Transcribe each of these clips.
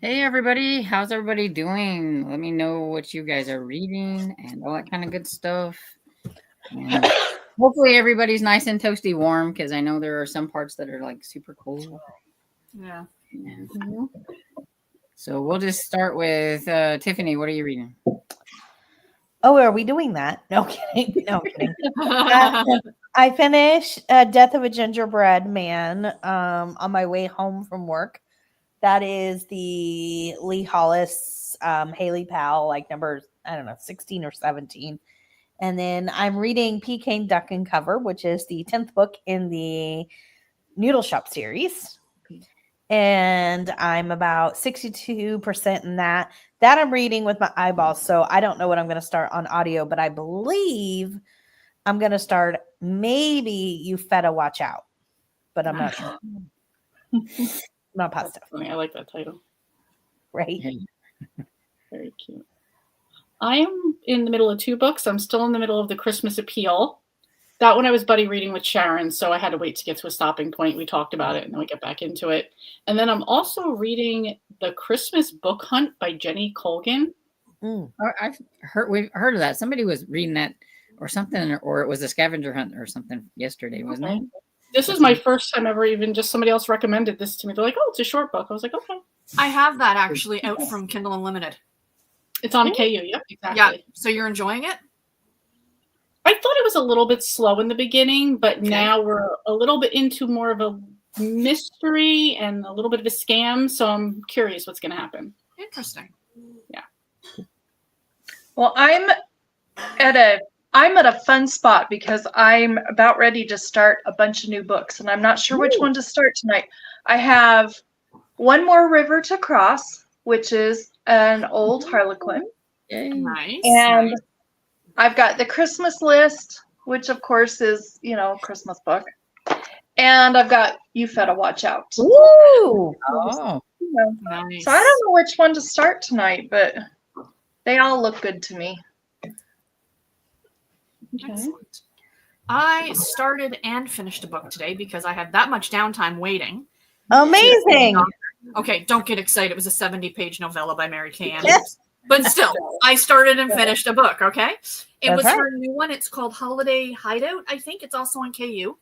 Hey everybody, how's everybody doing? Let me know what you guys are reading and all that kind of good stuff. And hopefully everybody's nice and toasty warm because I know there are some parts that are like super cold. Yeah. And so we'll just start with Tiffany. What are you reading? Oh, are we doing that? No kidding. No kidding. I finished Death of a Gingerbread Man on my way home from work. That is the Lee Hollis, Haley Powell, like number, I don't know, 16 or 17. And then I'm reading Pecan Duck and Cover, which is the 10th book in the Noodle Shop series. And I'm about 62% in that. That I'm reading with my eyeballs, so I don't know what I'm going to start on audio, but I believe I'm going to start maybe You Feta Watch Out, but I'm not sure. Not positive. I like that title. Right? Very cute. I am in the middle of 2 books. I'm still in the middle of The Christmas Appeal. That one I was buddy reading with Sharon, so I had to wait to get to a stopping point. We talked about it, and then we get back into it. And then I'm also reading The Christmas Book Hunt by Jenny Colgan. We've heard of that. Somebody was reading that or something, or it was a scavenger hunt or something yesterday, wasn't it? This is my first time ever even just somebody else recommended this to me. They're like, oh, it's a short book. I was like, okay. I have that actually out from Kindle Unlimited. It's on a KU. Yep, exactly. Yeah. So you're enjoying it? I thought it was a little bit slow in the beginning, but now we're a little bit into more of a mystery and a little bit of a scam. So I'm curious what's going to happen. Interesting. Yeah. Well, I'm at a fun spot because I'm about ready to start a bunch of new books, and I'm not sure which one to start tonight. I have One More River to Cross, which is an old Harlequin. Nice. And I've got The Christmas List, which of course is, Christmas book. And I've got You Feta Watch Out. Ooh. Oh. Nice. So I don't know which one to start tonight, but they all look good to me. Excellent. I started and finished a book today because I had that much downtime waiting. Amazing. Okay, don't get excited. It was a 70-page novella by Mary Kay Andrews. But still, I started and finished a book, okay? It was her new one. It's called Holiday Hideout, I think. It's also on KU.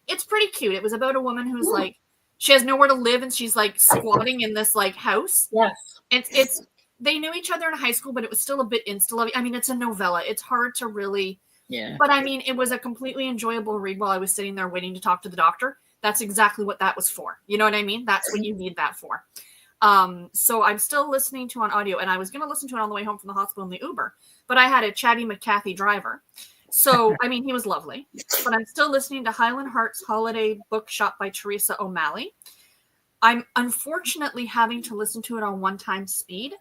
It's pretty cute. It was about a woman who's like, she has nowhere to live and she's like squatting in this like house. Yes. It's they knew each other in high school, but it was still a bit insta-lovey. I mean, it's a novella. It's hard to really... Yeah. But I mean, it was a completely enjoyable read while I was sitting there waiting to talk to the doctor. That's exactly what that was for. You know what I mean? That's what you need that for. So I'm still listening to on audio, and I was going to listen to it on the way home from the hospital in the Uber, but I had a chatty McCathy driver. So, I mean, he was lovely, but I'm still listening to Highland Heart's Holiday Bookshop by Teresa O'Malley. I'm unfortunately having to listen to it on 1 speed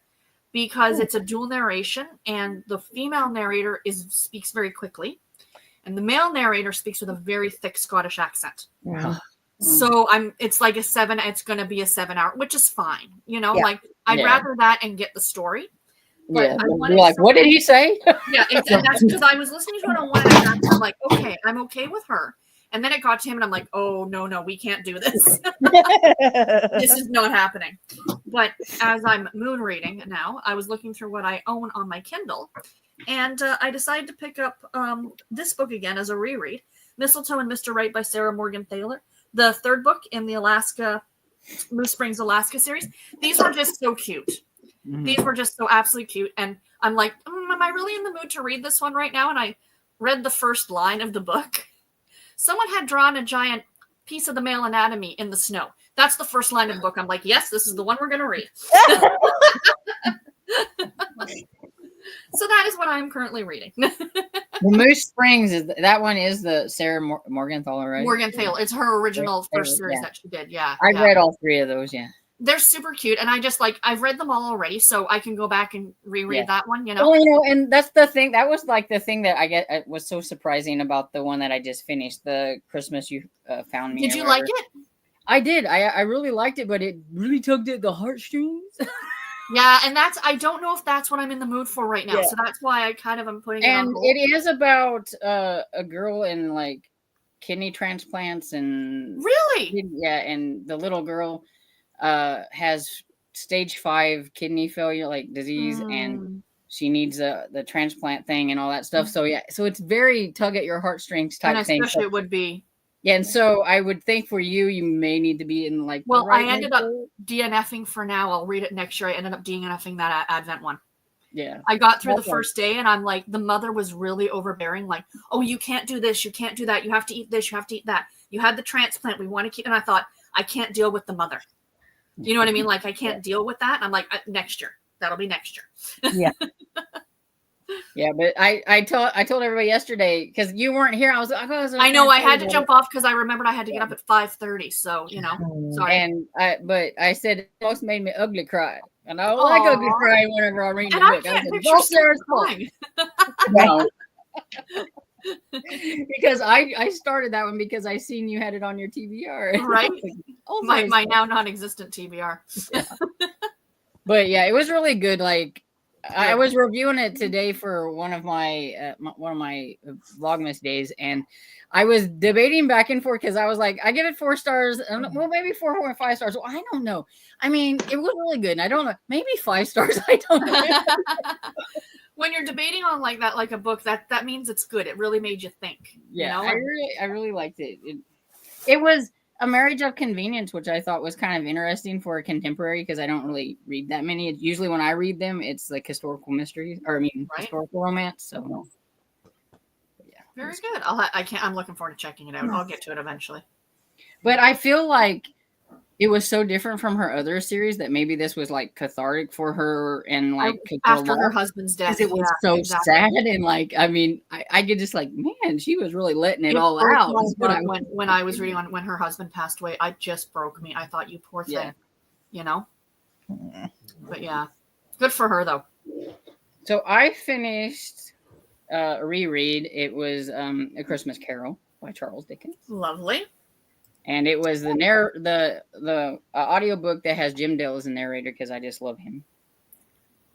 because it's a dual narration, and the female narrator speaks very quickly, and the male narrator speaks with a very thick Scottish accent. Wow. So it's like it's going to be a 7-hour, which is fine. Like I'd rather that and get the story. But you're like, what did he say? Yeah. And that's because I was listening to it on 1 and I'm like, okay, I'm okay with her. And then it got to him and I'm like, oh, no, we can't do this. This is not happening. But as I'm moon reading now, I was looking through what I own on my Kindle. And I decided to pick up this book again as a reread, Mistletoe and Mr. Right by Sarah Morgan Thaler. The 3rd book in the Moose Springs, Alaska series. These were just so cute. Mm-hmm. These were just so absolutely cute. And I'm like, am I really in the mood to read this one right now? And I read the first line of the book. Someone had drawn a giant piece of the male anatomy in the snow. That's the first line of the book. I'm like, yes, this is the one we're going to read. So that is what I'm currently reading. The Moose Springs is the Sarah Morgenthaler, right? Morgenthaler. It's her original first series that she did. Yeah, I've read all 3 of those. Yeah, they're super cute, and I just I've read them all already, so I can go back and reread that one. Well, and that's the thing. That was like the thing that it was so surprising about the one that I just finished, the Christmas You Found Me. Did you like it? I did. I really liked it, but it really tugged at the heartstrings. Yeah, and I don't know if that's what I'm in the mood for right now. Yeah. So that's why I kind of am putting it on hold. And it is about a girl in like kidney transplants and really? Yeah, and the little girl has stage 5 kidney failure, like disease, and she needs the transplant thing and all that stuff. So yeah, so it's very tug at your heartstrings type and thing. especially it would be. Yeah, and so I would think for you may need to be in like. Well, the right I ended up DNFing for now. I'll read it next year. I ended up DNFing that Advent one. Yeah, I got through the first day, and I'm like, the mother was really overbearing. Like, oh, you can't do this, you can't do that, you have to eat this, you have to eat that. You had the transplant, we want to keep. And I thought, I can't deal with the mother. You know what I mean? Like, I can't deal with that. And I'm like, next year. That'll be next year. Yeah. Yeah, but I told everybody yesterday because you weren't here. I know I had to jump off because I remembered I had to get up at 5:30. So sorry. And I said it almost made me ugly cry, and I don't like ugly crying whenever I read the book. I can't picture Sarah's crying. No. Because I started that one because I seen you had it on your TBR. Right. my now non-existent TBR. Yeah. But yeah, it was really good. Like. I was reviewing it today for one of my Vlogmas days, and I was debating back and forth because I was like, I give it 4 stars, well, maybe 4.5 stars. Well, I don't know. I mean, it was really good, and I don't know, maybe 5 stars. I don't know. When you're debating on like that, like a book, that means it's good. It really made you think. Yeah, I really liked it. It was a marriage of convenience, which I thought was kind of interesting for a contemporary because I don't really read that many. Usually when I read them, it's like historical mysteries, or historical romance. So yeah, very good. I'm looking forward to checking it out. I'll get to it eventually. But I feel like it was so different from her other series that maybe this was like cathartic for her, and like after her husband's death, it was so sad, and like I mean, I could just like, man, she was really letting it all out. When I was reading on when her husband passed away, it just broke me. I thought, you poor thing, But yeah, good for her though. So I finished a reread. It was A Christmas Carol by Charles Dickens. Lovely. And it was the audiobook that has Jim Dale as a narrator because I just love him.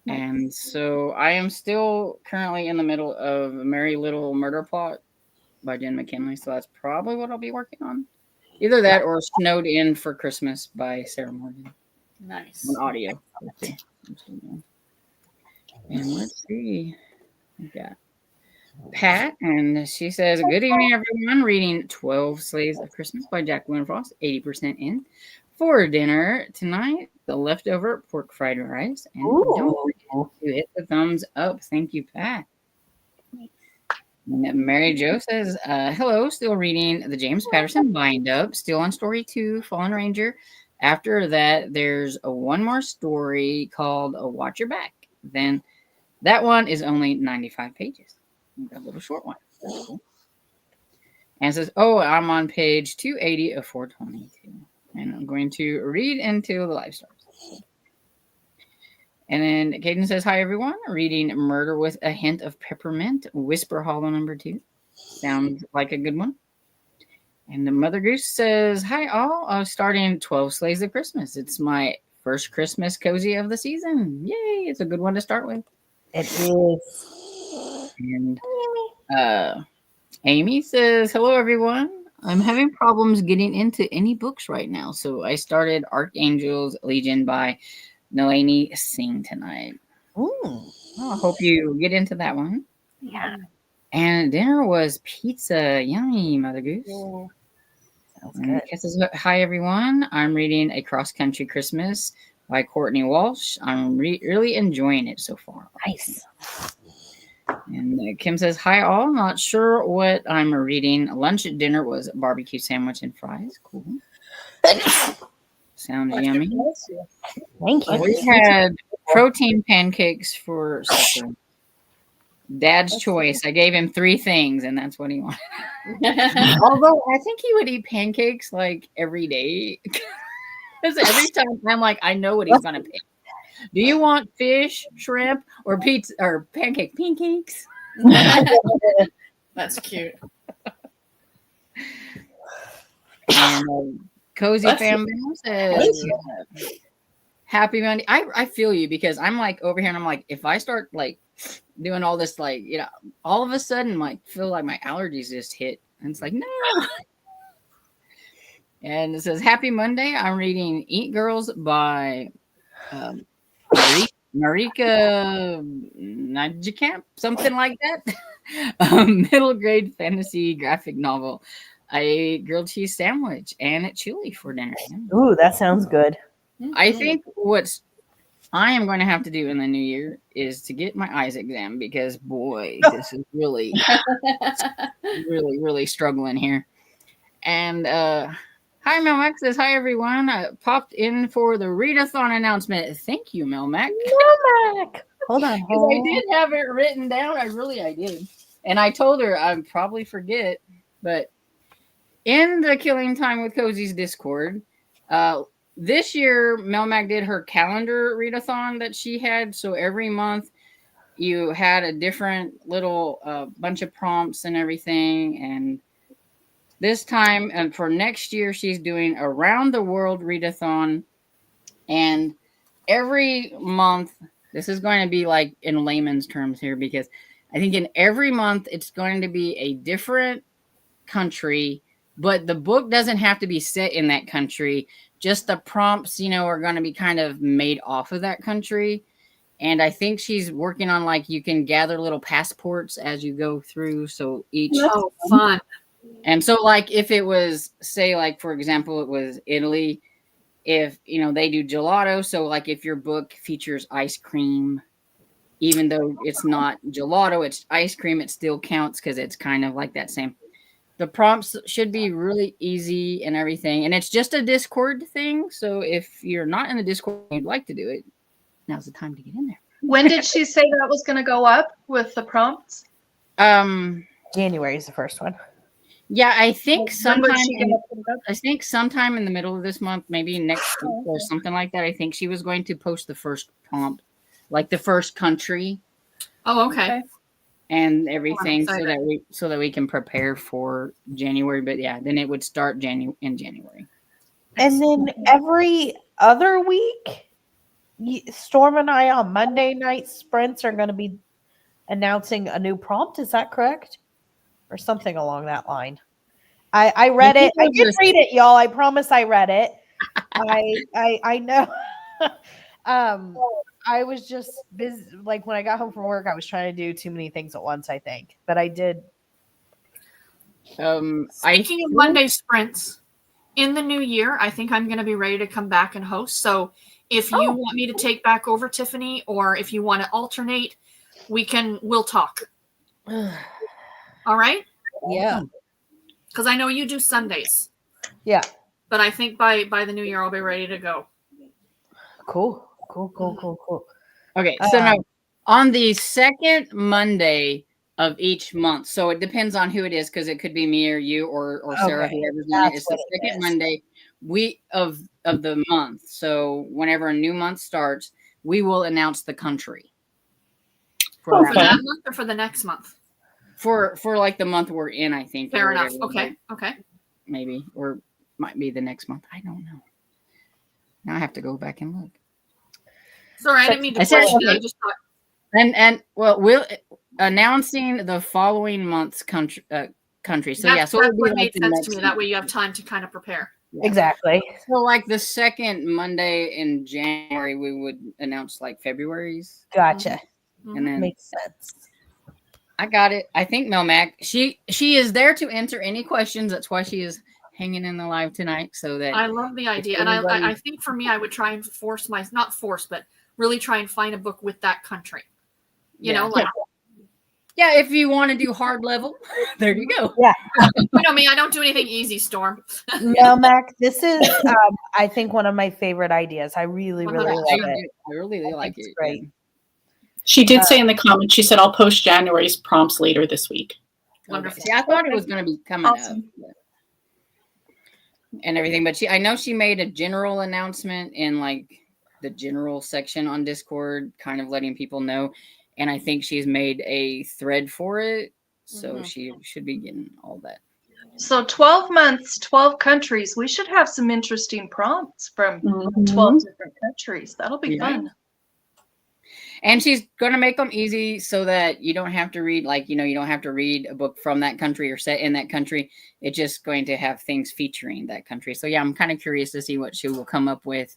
Nice. And so I am still currently in the middle of A Merry Little Murder Plot by Jen McKinley. So that's probably what I'll be working on. Either that or Snowed In for Christmas by Sarah Morgan. Nice. On audio. And let's see. We got Pat, and she says, good evening, everyone. Reading 12 Slaves of Christmas by Jacqueline Frost, 80% in. For dinner tonight, the leftover pork fried rice. And don't forget to hit the thumbs up. Thank you, Pat. And Mary Jo says, hello, still reading the James Patterson bind up, still on story 2, Fallen Ranger. After that, there's one more story called Watch Your Back. Then that one is only 95 pages. A little short one. That's cool. And it says, I'm on page 280 of 422. And I'm going to read until the live starts. And then Caden says, hi, everyone. Reading Murder with a Hint of Peppermint, Whisper Hollow #2. Sounds like a good one. And the Mother Goose says, hi, all. Starting 12 Slaves of Christmas. It's my first Christmas cozy of the season. Yay. It's a good one to start with. It is. And Amy says, hello, everyone. I'm having problems getting into any books right now, so I started Archangel's Legion by Nalini Singh tonight. Ooh. I hope you get into that one. Yeah. And dinner was pizza. Yummy, Mother Goose. Yeah. Sounds And good. says, hi, everyone. I'm reading A Cross Country Christmas by Courtney Walsh. I'm really enjoying it so far. Nice. And Kim says, hi, all. Not sure what I'm reading. Lunch at dinner was barbecue sandwich and fries. Cool. Sounds yummy. Thank you. We had protein pancakes for supper. Dad's choice. I gave him 3 things, and that's what he wanted. Although I think he would eat pancakes like every day. Because every time I'm like, I know what he's going to pick. Do you want fish, shrimp, or pizza or pancakes? That's cute. And Cozy Family says, happy Monday. I feel you because I'm like over here and I'm like, if I start like doing all this, like, all of a sudden, like, feel like my allergies just hit. And it's like, no. And it says, happy Monday. I'm reading Eat Girls by Marika Najkamp, something like that. Middle grade fantasy graphic novel. I ate grilled cheese sandwich and chili for dinner. Ooh, that sounds good. I think I am going to have to do in the new year is to get my eyes exam because boy, this is really, really struggling here. And hi, Melmac says hi everyone. I popped in for the Readathon announcement. Thank you, Melmac. Melmac. Hold on. Because I did have it written down. I did. And I told her I'd probably forget, but in the Killing Time with Cozy's Discord, this year Melmac did her calendar readathon that she had. So every month you had a different little bunch of prompts and everything. And this time, and for next year, she's doing Around the World readathon. And every month, this is going to be like in layman's terms here, because I think in every month it's going to be a different country, but the book doesn't have to be set in that country. Just the prompts, are going to be kind of made off of that country. And I think she's working on like you can gather little passports as you go through. So each fun. And so like if it was, say, like for example, it was Italy, if they do gelato. So like if your book features ice cream, even though it's not gelato, it's ice cream, it still counts because it's kind of like that same. The prompts should be really easy and everything. And it's just a Discord thing. So if you're not in the Discord and you'd like to do it, now's the time to get in there. When did she say that was going to go up with the prompts? January is the first one. Yeah, I think sometime in the middle of this month, maybe next week or something like that. I think she was going to post the first prompt, like the first country. Oh, okay. And everything so that we can prepare for January. But yeah, then it would start in January. And then every other week, Storm and I on Monday night sprints are going to be announcing a new prompt. Is that correct? Or something along that line. I read it. I did read it, y'all. I promise I read it. I know. I was just busy. Like when I got home from work, I was trying to do too many things at once, I think. But I did. Speaking of Monday sprints, in the new year, I think I'm going to be ready to come back and host. So if you want me to take back over, Tiffany, or if you want to alternate, we'll talk. All right? Yeah. Because I know you do Sundays. Yeah. But I think by the new year, I'll be ready to go. Cool. Okay, so now on the second Monday of each month, so it depends on who it is, because it could be me or you or Sarah, whoever's on it. It's the second Monday of the month. So whenever a new month starts, we will announce the country. For that month or for the next month? For like the month we're in, I think. Fair enough. Okay. Maybe, or might be the next month. I don't know. Now I have to go back and look. Sorry, I didn't mean to question you. I just thought. And we'll announcing the following month's country. So that's it would what be made like sense to me. That way you have time to kind of prepare. Yeah. Exactly. So like the second Monday in January, we would announce like February's. Gotcha. And then makes sense. I got it. I think Melmac, she is there to answer any questions. That's why she is hanging in the live tonight. So that I love the idea. And I think for me, I would try and but really try and find a book with that country. You know, like. Yeah, if you want to do hard level, there you go. Yeah. You know me, I don't do anything easy, Storm. Melmac, this is, I think, one of my favorite ideas. I really love it. I really like it. Great. She did say in the comments, she said, I'll post January's prompts later this week. Wonderful. See, I thought it was going to be coming up. And everything, but I know she made a general announcement in like the general section on Discord, kind of letting people know. And I think she's made a thread for it. So she should be getting all that. So 12 months, 12 countries. We should have some interesting prompts from 12 different countries. That'll be fun. And she's going to make them easy so that you don't have to read, you don't have to read a book from that country or set in that country. It's just going to have things featuring that country. So yeah, I'm kind of curious to see what she will come up with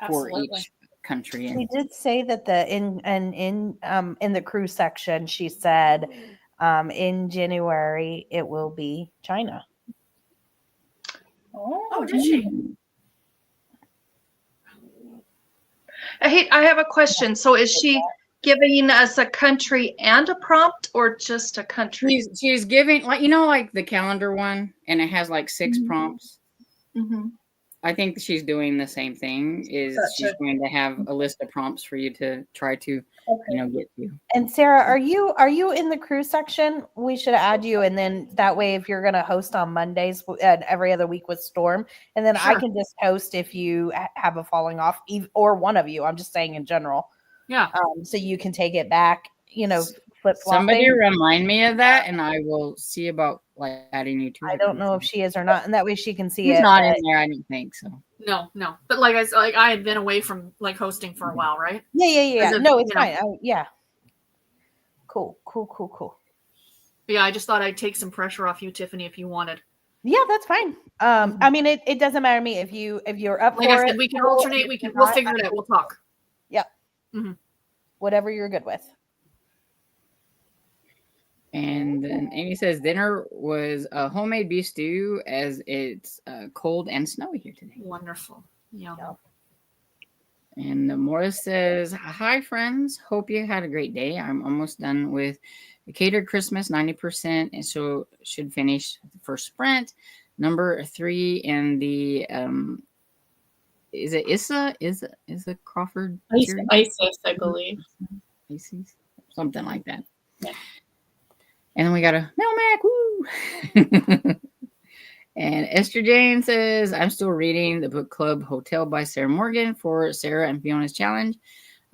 for each country. She did say that in the crew section, she said in January it will be China. Oh, did she? I have a question. So is she giving us a country and a prompt, or just a country? She's giving, like, you know, like the calendar one, and it has like 6 prompts. Mm-hmm. I think she's doing the same thing. Is she's Gotcha. going to have a list of prompts for you to try to, you know, get to. And Sarah, are you in the crew section? We should add you, and then that way, if you're going to host on Mondays and every other week with Storm, and then I Sure. can just host if you have a falling off, or one of you. I'm just saying in general. Yeah. So you can take it back. You know, flip Somebody flopping. remind me of that, and I will see about like adding you to. I don't know if she is or not, and that way she can see She's it. not but- in there. I don't think so. No. But like I had been away from like hosting for a while, right? Yeah. As a- No, it's you know. fine. Yeah. Cool. But yeah, I just thought I'd take some pressure off you, Tiffany, if you wanted. Yeah, that's fine. I mean, it doesn't matter to me if you're up Like for I it. said, we can cool. alternate. If you're We'll not, figure it out. We'll talk. whatever you're good with. And then Amy says dinner was a homemade beef stew, as it's cold and snowy here today. Wonderful. Yeah. And Morris says, hi, friends. Hope you had a great day. I'm almost done with the catered Christmas, 90%, and so should finish the first sprint. Number 3 in the, is it Issa? Is it Crawford? series? ISIS, I believe. Isis? Something like that. Yeah. And then we got a Melmac, woo! And Esther Jane says, I'm still reading the book club Hotel by Sarah Morgan for Sarah and Fiona's challenge.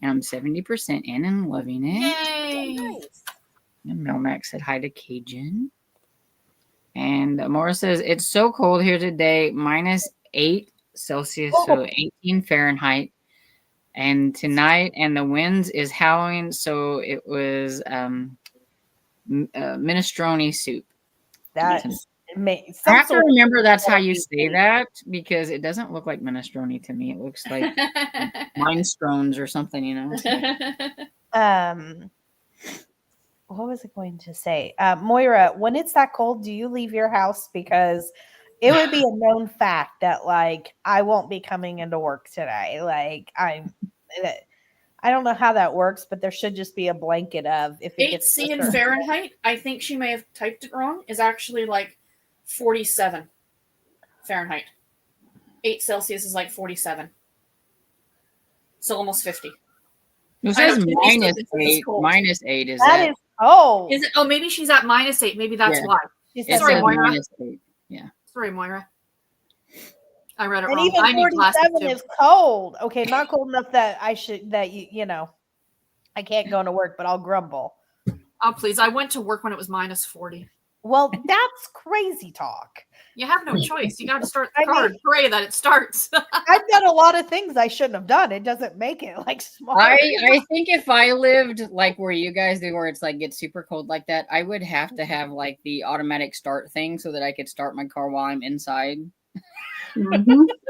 And I'm 70% in and loving it. Yay! And Melmac said hi to Cajun. And Maura says, it's so cold here today, -8 Celsius, so 18 Fahrenheit. And tonight, and the winds is howling, so it was minestrone soup. That I have to remember that's how you say that, because it doesn't look like minestrone to me. It looks like minestrones or something, you know. What was I going to say? Moira, when it's that cold, do you leave your house? Because it would be a known fact that like I won't be coming into work today. Like I don't know how that works, but there should just be a blanket of if it gets 8C in Fahrenheit, I think she may have typed it wrong, is actually like 47 Fahrenheit. 8 Celsius is like 47. So almost 50. It I know, says Tiffany still thinks it's -8. cold. -8 is that that? is cold. Is it? Oh, maybe she's at -8. Maybe that's Yeah. why. She It said Sorry, says Moira. -8. Sorry, Moira. I read it and wrong. even I need glasses 47 too. is cold. Okay, not cold enough that you know I can't go into work, but I'll grumble. Oh, please. I went to work when it was -40. Well, that's crazy talk. You have no choice. You got to start I the car mean- and pray that it starts. I've done a lot of things I shouldn't have done. It doesn't make it like smart. I think if I lived like where you guys do, where it's like gets super cold like that, I would have to have like the automatic start thing so that I could start my car while I'm inside. Well,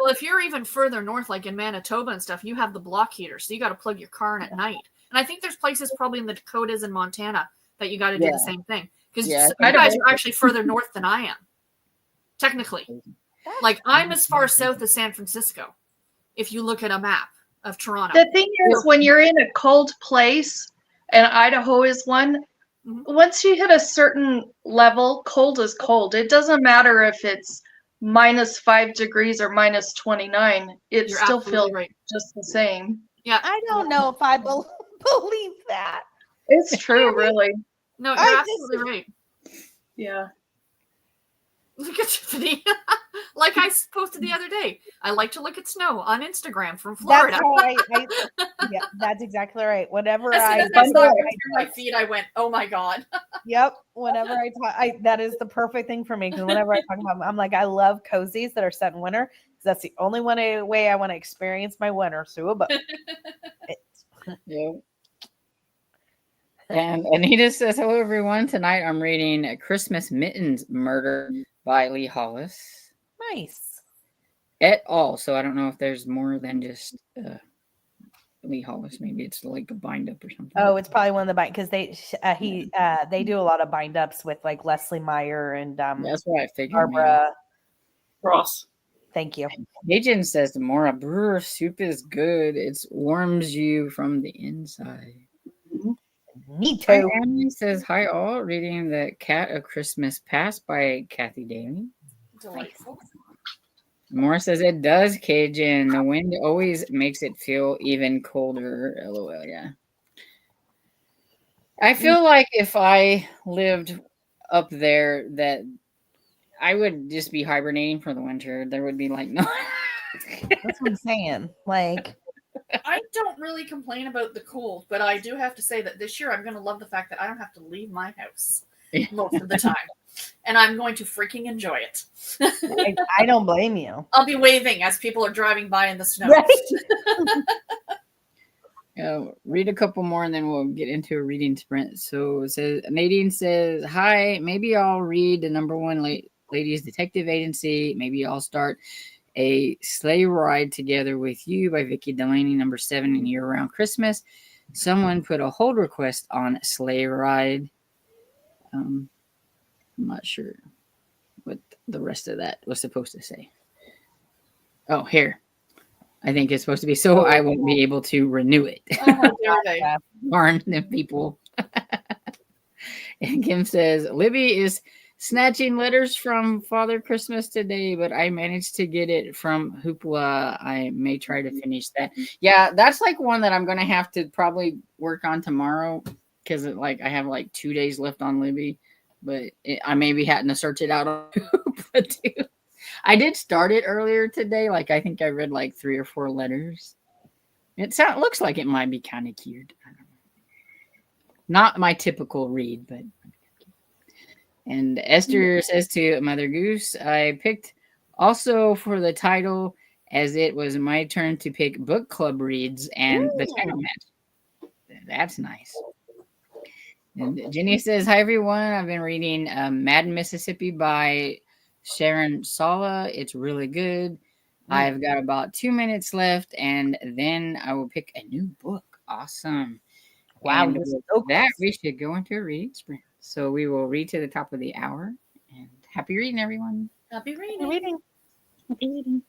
if you're even further north, like in Manitoba and stuff, you have the block heater. So you got to plug your car in at night. And I think there's places probably in the Dakotas and Montana that you got to do Yeah. the same thing. Because Yeah, you guys are actually further north than I am. Technically. Like I'm as far south as San Francisco. If you look at a map of Toronto. The thing is, when you're in a cold place, and Idaho is one, Mhm. once you hit a certain level, cold is cold. It doesn't matter if it's -5 degrees or -29. It You're still absolutely feels right. just the same. Yeah. I don't know if I believe that. It's true, really. No, I you're just- absolutely right. Yeah. Look at Tiffany. Like I posted the other day. I like to look at snow on Instagram from Florida. That's how yeah, that's exactly right. Whenever As soon I as I saw it go through my feed, I went, "Oh my god!" Yep. Whenever I talk, that is the perfect thing for me because whenever I talk about, I'm like, I love cozies that are set in winter because that's the only way I want to experience my winter. So, but Yeah. And Anita says, hello, everyone. Tonight I'm reading A Christmas Mittens Murder by Lee Hollis nice. et al. So I don't know if there's more than just Lee Hollis. Maybe it's like a bind up or something. Oh, it's probably one of the bind because they do a lot of bind ups with like Leslie Meyer and That's what I figured. Barbara Ross. Thank you. Agent says the more a brewer soup is good, it warms you from the inside. Me Hi, too. Emily says hi all. Reading The Cat of Christmas Past by Kathy Daly. Delightful. Moore says it does, Cajun. The wind always makes it feel even colder. LOL, yeah. I feel like if I lived up there, that I would just be hibernating for the winter. There would be like no. That's what I'm saying. Like, I don't really complain about the cold, but I do have to say that this year I'm going to love the fact that I don't have to leave my house most of the time. And I'm going to freaking enjoy it. I don't blame you. I'll be waving as people are driving by in the snow. Right? Read a couple more and then we'll get into a reading sprint. So it says Nadine says, hi, maybe I'll read the #1 ladies detective agency. Maybe I'll start a sleigh ride together with you by Vicki Delaney, #7 in Year Round Christmas. Someone put a hold request on sleigh ride. I'm not sure what the rest of that was supposed to say. Oh, here. I think it's supposed to be so I won't be able to renew it. Oh, how dare they? Darn them people. And Kim says, Libby is snatching letters from Father Christmas today, but I managed to get it from Hoopla. I may try to finish that. Yeah, that's like one that I'm going to have to probably work on tomorrow because like I have like 2 days left on Libby, but I may be having to search it out on Hoopla too. I did start it earlier today. Like I think I read like 3 or 4 letters. It looks like it might be kind of cute. I don't know. Not my typical read, but. And Esther says to Mother Goose, I picked also for the title as it was my turn to pick book club reads and the title match. That's nice. And Jenny says, hi everyone. I've been reading Mad Mississippi by Sharon Sala. It's really good. I've got about 2 minutes left and then I will pick a new book. Awesome. Wow. And with that, we should go into a reading sprint. So we will read to the top of the hour. And happy reading, everyone. Happy reading. Happy reading.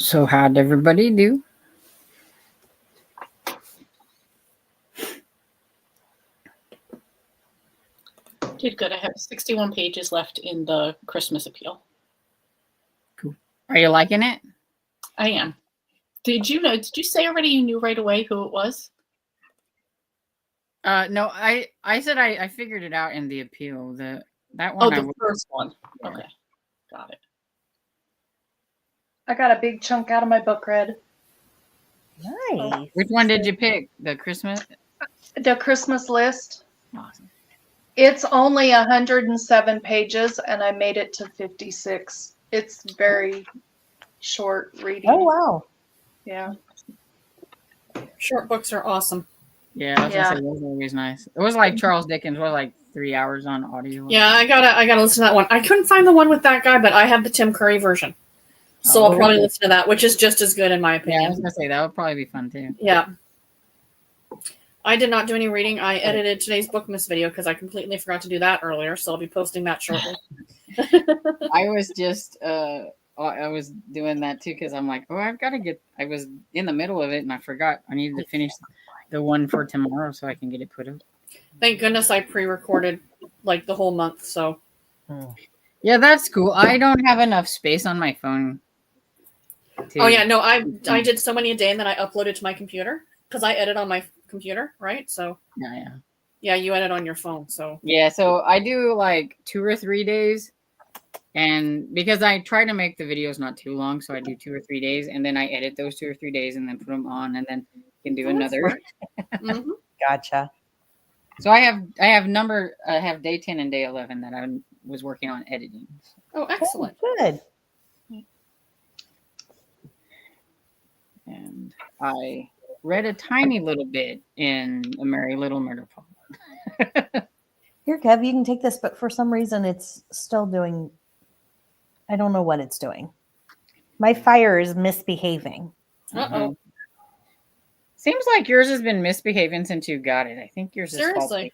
So how'd everybody do? Did good. I have 61 pages left in the Christmas appeal. Cool. Are you liking it? I am. Did you know? Did you say already you knew right away who it was? No, I said I figured it out in the appeal. That one. Oh, the first one. Yeah. Okay, got it. I got a big chunk out of my book read. Nice. Which one did you pick? The Christmas? The Christmas list. Awesome. It's only 107 pages, and I made it to 56. It's very short reading. Oh wow. Yeah. Short books are awesome. Yeah, I was gonna say, those are always nice. It was like Charles Dickens, was like 3 hours on audio. Yeah, I gotta listen to that one. I couldn't find the one with that guy, but I have the Tim Curry version, so I'll probably listen to that, which is just as good in my opinion. Yeah, I was gonna say that would probably be fun too. Yeah. I did not do any reading. I edited today's Bookmas video because I completely forgot to do that earlier, so I'll be posting that shortly. I was just I was doing that too because I'm like, I've got to get. I was in the middle of it and I forgot I needed to finish the one for tomorrow so I can get it put up. Thank goodness I pre-recorded like the whole month. So yeah, that's cool. I don't have enough space on my phone. Oh yeah, no, I did so many a day and then I uploaded to my computer because I edit on my computer, right? So yeah, you edit on your phone. So yeah, so I do like 2 or 3 days. And because I try to make the videos not too long, so I do 2 or 3 days, and then I edit those 2 or 3 days, and then put them on, and then can do another. Mm-hmm. Gotcha. So I have day 10 and day 11 that I was working on editing. Oh, excellent! Good. And I read a tiny little bit in A Merry Little Murder Plot. Here, Kev, you can take this, but for some reason it's still doing. I don't know what it's doing. My fire is misbehaving. Uh-oh. Seems like yours has been misbehaving since you got it. I think yours is Seriously.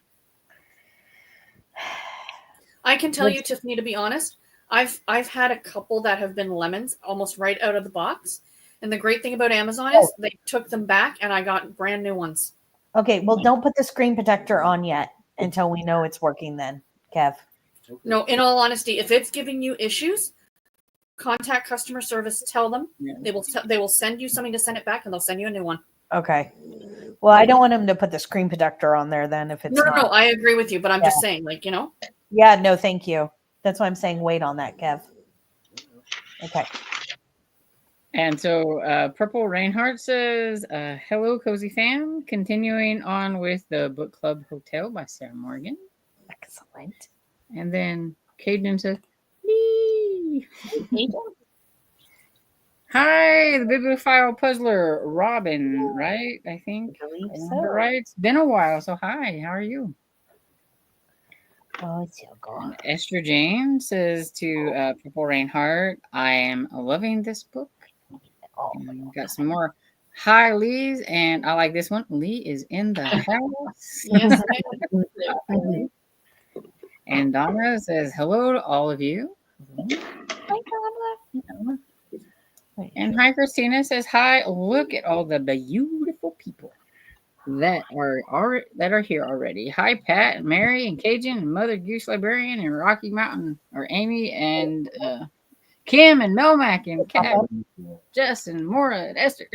I can tell you, Tiffany, to be honest, I've had a couple that have been lemons almost right out of the box. And the great thing about Amazon is they took them back and I got brand new ones. Okay, well, don't put the screen protector on yet until we know it's working then, Kev. No, in all honesty, if it's giving you issues, contact customer service, tell them. Yeah. They will send you something to send it back and they'll send you a new one. Okay. Well, I don't want him to put the screen protector on there then if it's No, I agree with you, but I'm just saying, like, Yeah, no, thank you. That's why I'm saying wait on that, Kev. Okay. And so Purple Reinhardt says, hello, Cozy Fam. Continuing on with the Book Club Hotel by Sarah Morgan. Excellent. And then Cajun says, Lee. Hi, the Bibliophile Puzzler, Robin, right? I think. I believe so. Right. It's been a while, so hi, how are you? Oh, it's so good. Esther Jane says to Purple Reinhardt, I am loving this book. Oh, And we've got some more hi Lee's, and I like this one. Lee is in the house. Yes, And Donna says hello to all of you. Hi, Donna. And hi Christina says hi. Look at all the beautiful people that are here already. Hi Pat, Mary, and Cajun, and Mother Goose Librarian, and Rocky Mountain, or Amy, and Kim, and Melmac, and Kat, Jess, and Maura, and Esther.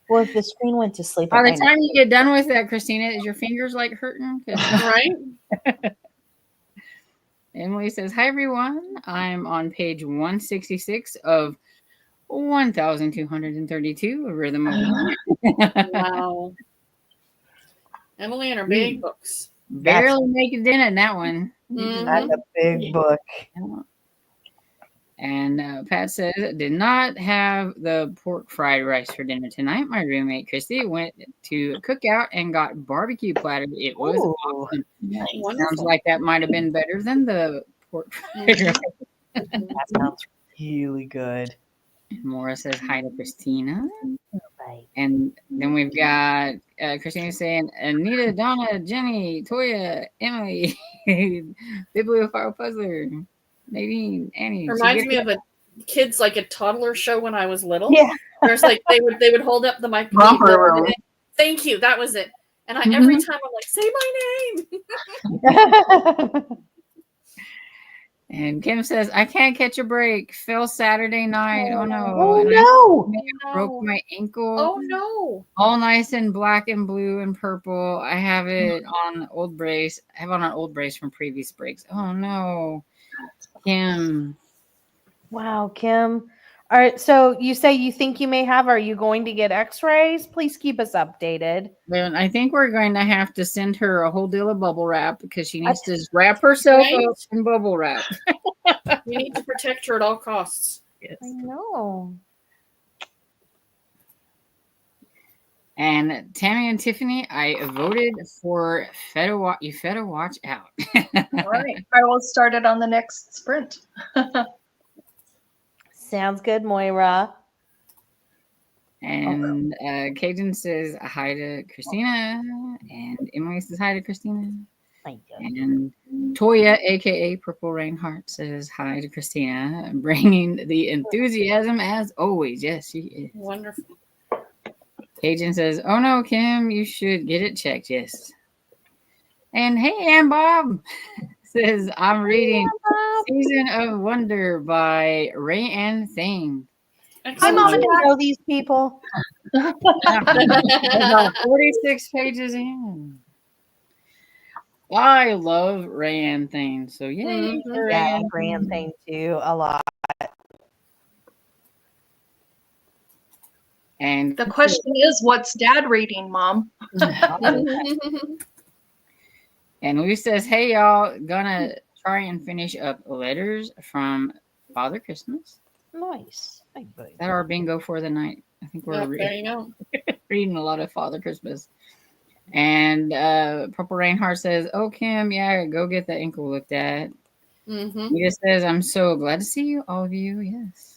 Well, if the screen went to sleep, By the time you get done with that, Christina, is your fingers like hurting? right? Emily says, hi, everyone. I'm on page 166 of 1,232, A Rhythm of Life. Wow. Emily and her big books. Barely make it in in that one. Mhm. That's a big book. And Pat says, did not have the pork fried rice for dinner tonight. My roommate, Christy, went to a cookout and got barbecue platter. It was awesome. Nice. Sounds like that might have been better than the pork fried rice. That sounds really good. And Maura says hi to Christina. Right. And then we've got Christina saying, Anita, Donna, Jenny, Toya, Emily, Bibliophile Puzzler, Nadine, Annie. Reminds me of kids like a toddler show when I was little. Yeah. There's like they would hold up the mic. Romper Room. Thank you. That was it. And I Mhm. every time I'm like, say my name. And Kim says, I can't catch a break. Fell Saturday night. Oh no. Oh And no. I broke my ankle. Oh no. All nice in black and blue and purple. I have it on old brace. I have on an old brace from previous breaks. Oh no. Kim. Wow, Kim. All right, so you say you think you may have. Are you going to get x-rays? Please keep us updated. Then I think we're going to have to send her a whole deal of bubble wrap because she needs to just wrap herself Right? up in bubble wrap. We need to protect her at all costs. Yes. I know. And Tammy and Tiffany, I voted for you Feta Watch Out. All right. I will start it on the next sprint. Sounds good, Moira. And Cajun says hi to Christina, and Emily says hi to Christina. Thank you. And Toya, aka Purple Rainheart, says hi to Christina, bringing the enthusiasm as always. Yes, she is. Wonderful. Cajun says, "Oh no, Kim, you should get it checked." Yes. And hey, Ann Bob says, "I'm reading Season of Wonder by Ray Ann Thane." Hi, Excellent. Mom and Dad. Know these people. About 46 pages in. I love Ray Ann Thane, so yay for Ray Yeah, Ann grand Thane. thing too. A lot. And The question is, what's Dad reading, Mom? And Lou says, "Hey y'all, gonna try and finish up letters from Father Christmas." Nice. Thank you. Is that our bingo for the night? I think we're There you go. reading a lot of Father Christmas. And Purple Rainheart says, "Oh Kim, yeah, go get the ankle looked at." Mm-hmm. He just says, "I'm so glad to see you, all of you." Yes.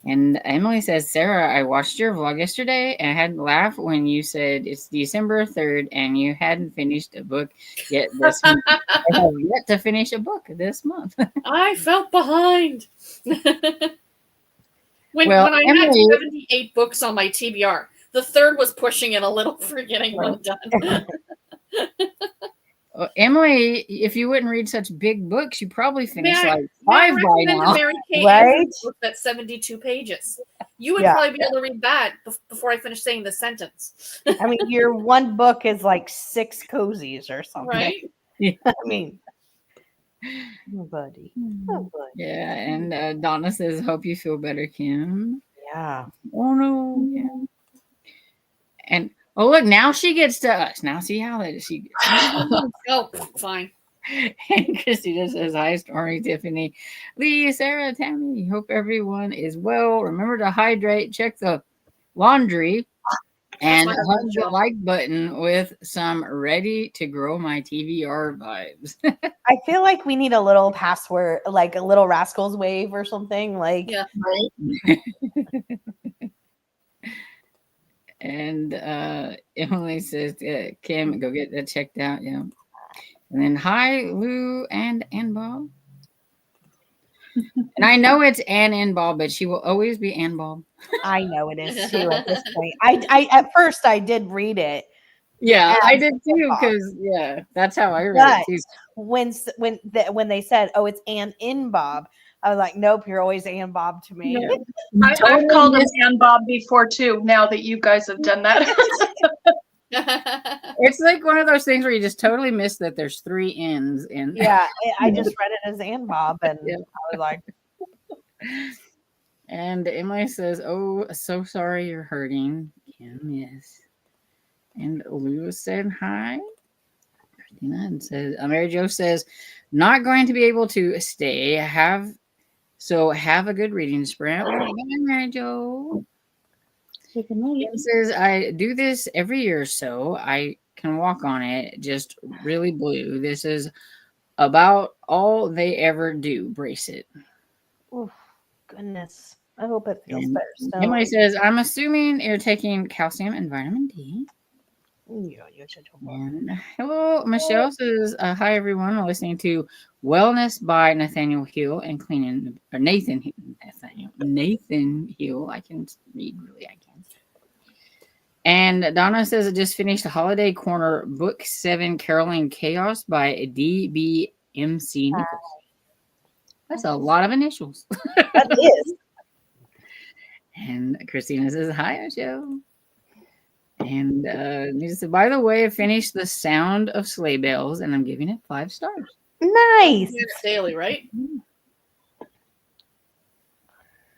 And Emily says, "Sarah, I watched your vlog yesterday and I had to laugh when you said it's December 3rd and you hadn't finished a book yet this month." I have yet to finish a book this month. I felt behind. when Well, I Emily- had 78 books on my TBR, the third was pushing it a little for getting one done. Emily, if you wouldn't read such big books, you probably finish May I- like 5 by recommend now. Mary Kay Right? Andrews book that's 72 pages. You would Yeah. probably be able to read that before I finish saying the sentence. I mean, your one book is like 6 cozies or something. Right? I mean, oh, buddy. Oh, buddy. Yeah, and Donna says, "Hope you feel better, Kim." Yeah. Oh no. Yeah. And oh look, now she gets to us. Now see how that she Oh, fine. And Christina says, "Hi, Stormy, Tiffany, Lee, Sarah, Tammy. Hope everyone is well. Remember to hydrate, check the laundry, and my hug husband's the job. like button with some ready to grow my TVR vibes." I feel like we need a little password, like a little Rascals wave or something. Like, Yeah. And Emily says, "Kim, go get that checked out." Yeah. And then hi, Lou and Bob. And I know it's Ann Bob, but she will always be Ann Bob. I know it is too at this point. I at first I did read it. Yeah, I As did too, Bob. because yeah, that's how I read it too. When they said, "Oh, it's Ann in Bob," I was like, "Nope, you're always Ann Bob to me." Yeah. I've called him Ann Bob before too, now that you guys have done that. It's like one of those things where you just totally miss that there's 3 N's in. Yeah, I just read it as Ann Bob, and Yeah. I was like, And Emily says, "Oh, so sorry you're hurting, Kim." Yes. And Lou said hi. Christina and says, Mary Jo says, "Not going to be able to stay. Have a good reading sprint." Bye, Mary Jo. Kim says, "I do this every year or so. I can walk on it. Just really blue. This is about all they ever do. Brace it." "Oof, goodness, I hope it feels And better." So, Emily says, "I'm assuming you're taking calcium and vitamin D." yeah, you should. And hello, Michelle says, "Hi everyone. I'm listening to Wellness by Nathaniel Hill and Cleaning or Nathan Hill. I can read really. I can. And Donna says it just finished Holiday Corner Book 7 Caroling Chaos by D.B.M.C. Nichols. That's a lot of initials. That is. And Christina says, hi, Joe. And Nita said, by the way, I finished The Sound of Sleigh Bells, and I'm giving it 5 stars. Nice. Janet Daly, right? I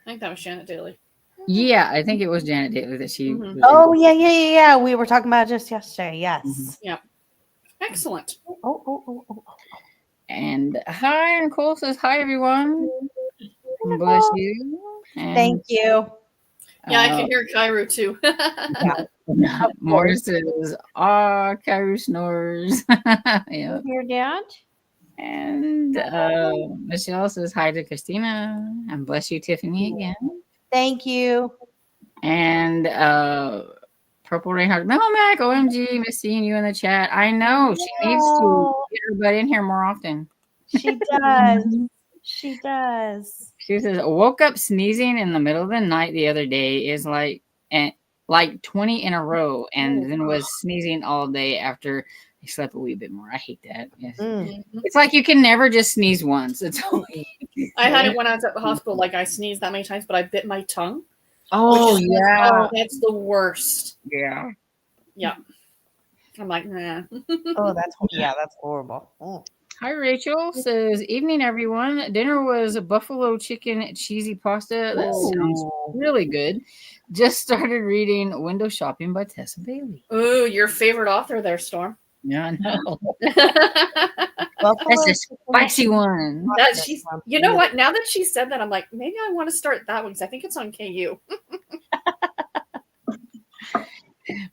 think that was Janet Daly. Yeah, I think it was Janet Daly that she was Oh, yeah. We were talking about it just yesterday. Yes. Yeah. Excellent. Oh. And hi, Nicole says, hi, everyone. Bless you. And, Thank you. Yeah, I can hear Cairo too. Morris says, Cairo snores. Yeah. Your dad? And Michelle says, hi to Christina. And bless you, Tiffany, again. Thank you. And Purple Reinhardt, Memo Mac, OMG, miss seeing you in the chat. I know she needs to get her butt in here more often. She does. She does. She says, I woke up sneezing in the middle of the night the other day. Is like 20 in a row, and then was sneezing all day after I slept a wee bit more. I hate that. Yes. It's like you can never just sneeze once. It's only I had it when I was at the hospital. Like I sneezed that many times, but I bit my tongue. oh yeah, Oh, that's the worst. yeah. Yeah. I'm like, nah. Oh, that's horrible. Oh. Hi, Rachel says, evening, everyone. Dinner was a buffalo chicken cheesy pasta. That sounds really good. Just started reading Window Shopping by Tessa Bailey. Ooh, your favorite author there, Storm. Yeah, I know. Buffalo That's a spicy one. You know what? Now that she said that, I'm like, maybe I want to start that one because I think it's on KU.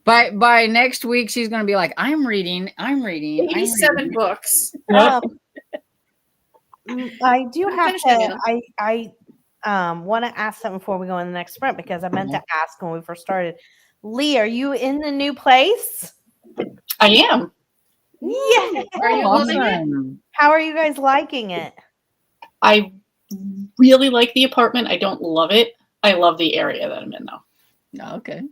By next week, she's going to be like, I'm reading. 87 books. I do have Finish that, to. I want to ask something before we go in the next sprint because I meant to ask when we first started. Lee, are you in the new place? I am. Yeah. Are you loving it? How are you guys liking it? I really like the apartment. I don't love it. I love the area that I'm in, though. Oh, okay.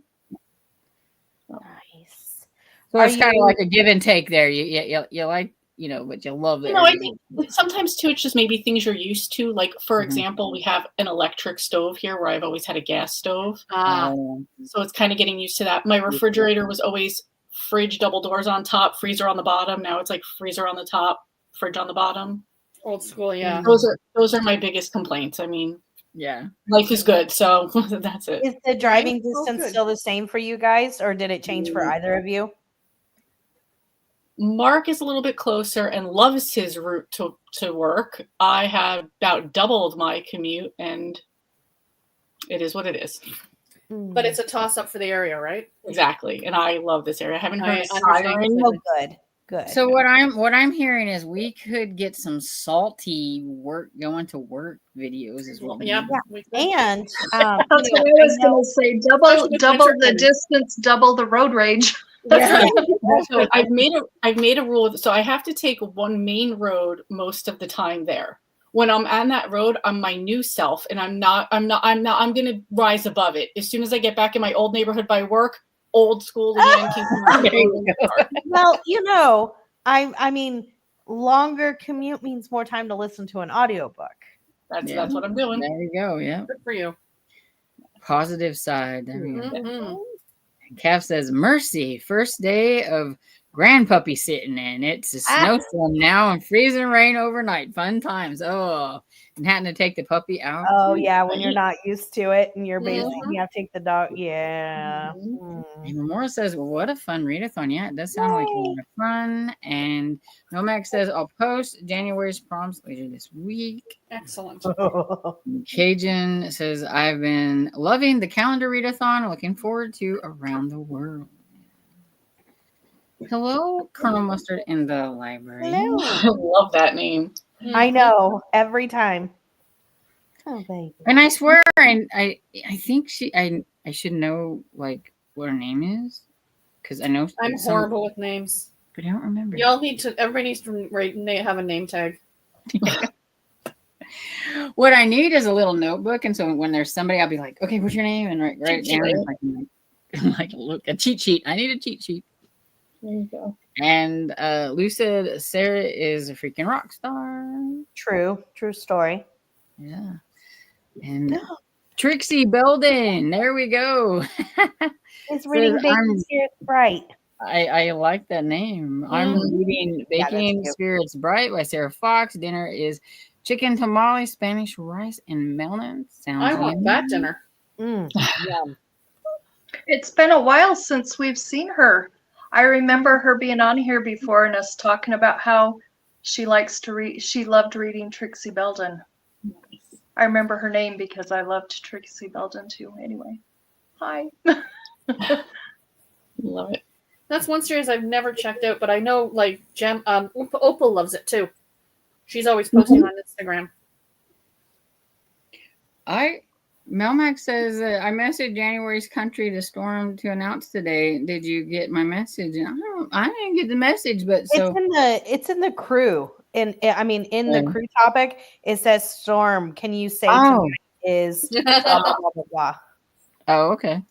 Nice. So it's kind of like a give and take there. You like, but you love it. I think sometimes too, it's just maybe things you're used to. Like, for example, we have an electric stove here where I've always had a gas stove. So it's kind of getting used to that. My refrigerator was always fridge, double doors on top, freezer on the bottom. Now it's like freezer on the top, fridge on the bottom. Old school, yeah. Those are my biggest complaints. I mean, yeah, life is good, so that's it. Is the driving distance still the same for you guys, or did it change for either of you? Mark is a little bit closer and loves his route to work. I have about doubled my commute, and it is what it is. But it's a toss-up for the area, right? Exactly, and I love this area. I haven't heard a understand. siren. Oh, good. So what I'm hearing is we could get some salty going to work videos as well. Yeah. And That's what I was going to say. Double the distance, double the road rage. Yeah. So I've made a rule. So I have to take one main road most of the time there. When I'm on that road, I'm my new self, and I'm going to rise above it. As soon as I get back in my old neighborhood by work, old school again. Well, I mean, longer commute means more time to listen to an audiobook. That's what I'm doing. There you go. Yeah. Good for you. Positive side. There we go. Cav says, mercy, first day of grandpuppy sitting in. It's a snowstorm now and freezing rain overnight. Fun times. Oh, and having to take the puppy out. Oh, yeah, when you're not used to it and you're basically, you have to take the dog. Yeah. And Memora says, well, what a fun readathon. Yeah, it does sound like a lot of fun. And Nomax says, I'll post January's prompts later this week. Excellent. Cajun says, I've been loving the calendar readathon. Looking forward to Around the World. Hello, Colonel Mustard in the library. Hello. I love that name. I know, every time. Oh, baby. And I swear, I think I should know like what her name is because I know I'm horrible with names, but I don't remember. Everybody needs to have a name tag. What I need is a little notebook, and so when there's somebody, I'll be like, "Okay, what's your name?" and write it down. Like, look, a cheat sheet. I need a cheat sheet. There you go. And Lou said Sarah is a freaking rock star. True story. Yeah. And Trixie Belden, there we go. It's reading Baking Spirits Bright. I like that name. I'm reading Baking Spirits Bright by Sarah Fox. Dinner is chicken tamale, Spanish rice, and melon. I want that dinner. Yeah. It's been a while since we've seen her. I remember her being on here before and us talking about how she likes to read. She loved reading Trixie Belden. I remember her name because I loved Trixie Belden too. Anyway, hi. Love it. That's one series I've never checked out, but I know like Opal loves it too. She's always posting on Instagram. Melmac says I messaged January's country to Storm to announce today. Did you get my message? And I didn't get the message, but it's in the crew. In the crew topic, it says Storm. Can you say tonight is blah, blah, blah, blah. Oh, okay.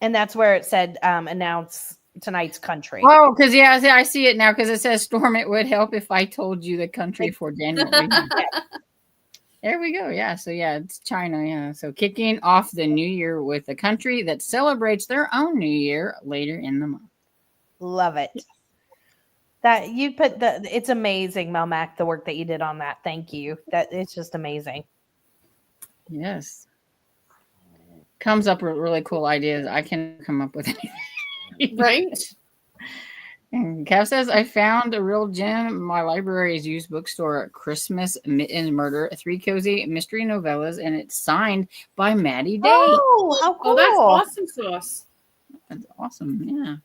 And that's where it said announce tonight's country. Oh, because I see it now because it says Storm. It would help if I told you the country for January. There we go. Yeah. So it's China. Yeah. So kicking off the new year with a country that celebrates their own new year later in the month. Love it. That you put it's amazing, Melmac, the work that you did on that. Thank you. That it's just amazing. Yes. Comes up with really cool ideas. I can come up with anything. Right? And Kev says, I found a real gem. My library's used bookstore, Christmas Mitten Murder, 3 cozy mystery novellas, and it's signed by Maddie Day. Oh, how cool. Oh, that's awesome sauce. That's awesome. Yeah.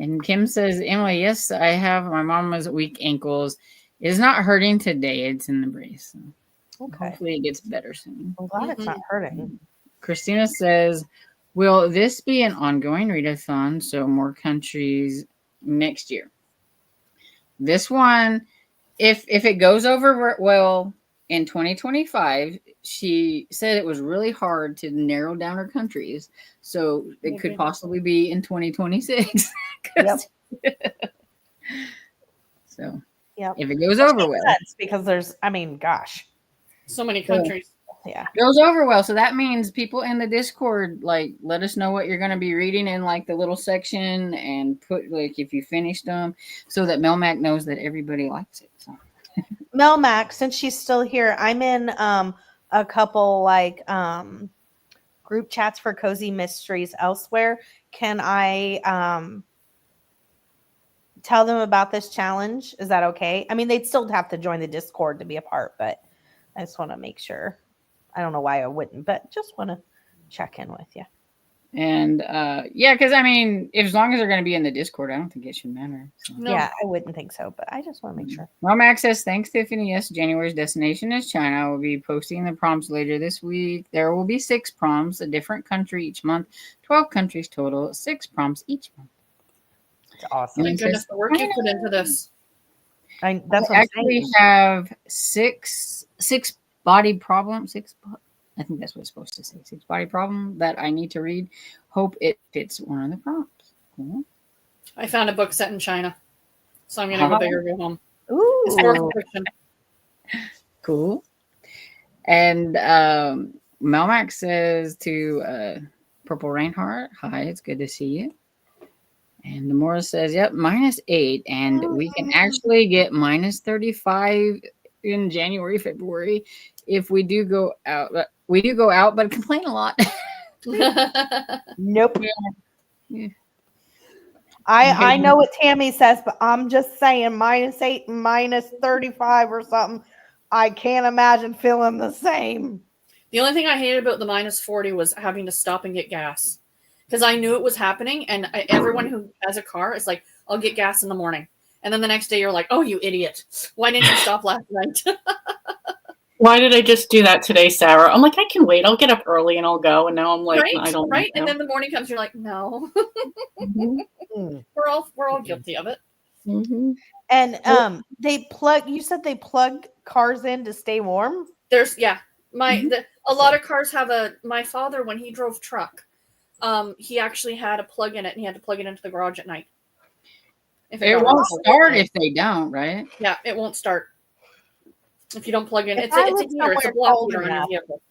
And Kim says, Emily, yes, I have my mama's weak ankles. It is not hurting today. It's in the brace. So okay. Hopefully it gets better soon. I'm glad it's not hurting. Christina says, will this be an ongoing readathon? So more countries next year. This one, if it goes over well in 2025, she said it was really hard to narrow down her countries. So it could possibly be in 2026. Yep. So yep. If it goes over well. Because there's, gosh. So many countries. Yeah. Goes over well. So that means people in the Discord, like, let us know what you're going to be reading in like the little section and put like if you finished them so that Melmac knows that everybody likes it. So Melmac, since she's still here, I'm in a couple like group chats for cozy mysteries elsewhere. Can I tell them about this challenge? Is that okay? They'd still have to join the Discord to be a part, but I just want to make sure. I don't know why I wouldn't, but just want to check in with you. And because as long as they're going to be in the Discord, I don't think it should matter. So. No. Yeah, I wouldn't think so, but I just want to make sure. Melmac says, thanks, Tiffany. Yes, January's destination is China. I will be posting the prompts later this week. There will be 6 prompts, a different country each month, 12 countries total, 6 prompts each month. It's awesome. Thank goodness the work you put into this. That's what I'm actually saying. have six body problems. I think that's what it's supposed to say. 6 body problem that I need to read. Hope it fits one of the prompts. Cool. I found a book set in China, so I'm going to go big or go home. Ooh. Historical fiction. Cool. And Melmac says to Purple Reinhardt, hi, it's good to see you. And Demora says, yep, -8. And we can actually get -35 in January, February if we do go out. We do go out, but complain a lot. Nope. Yeah. I know what Tammy says, but I'm just saying -8 and -35 or something. I can't imagine feeling the same. The only thing I hated about the -40 was having to stop and get gas. Because I knew it was happening, and everyone who has a car is like, I'll get gas in the morning. And then the next day you're like, oh, you idiot. Why didn't you stop last night? Why did I just do that today, Sarah? I'm like, I can wait. I'll get up early and I'll go. And now I'm like, I don't right? know. And then the morning comes, you're like, no. We're all guilty of it. Mm-hmm. And you said they plug cars in to stay warm? There's a lot of cars have my father, when he drove truck, he actually had a plug in it, and he had to plug it into the garage at night. If it won't start if they don't, right? Yeah, it won't start if you don't plug in. It's I a live heater. It's a somewhere block cold heater on your enough. vehicle.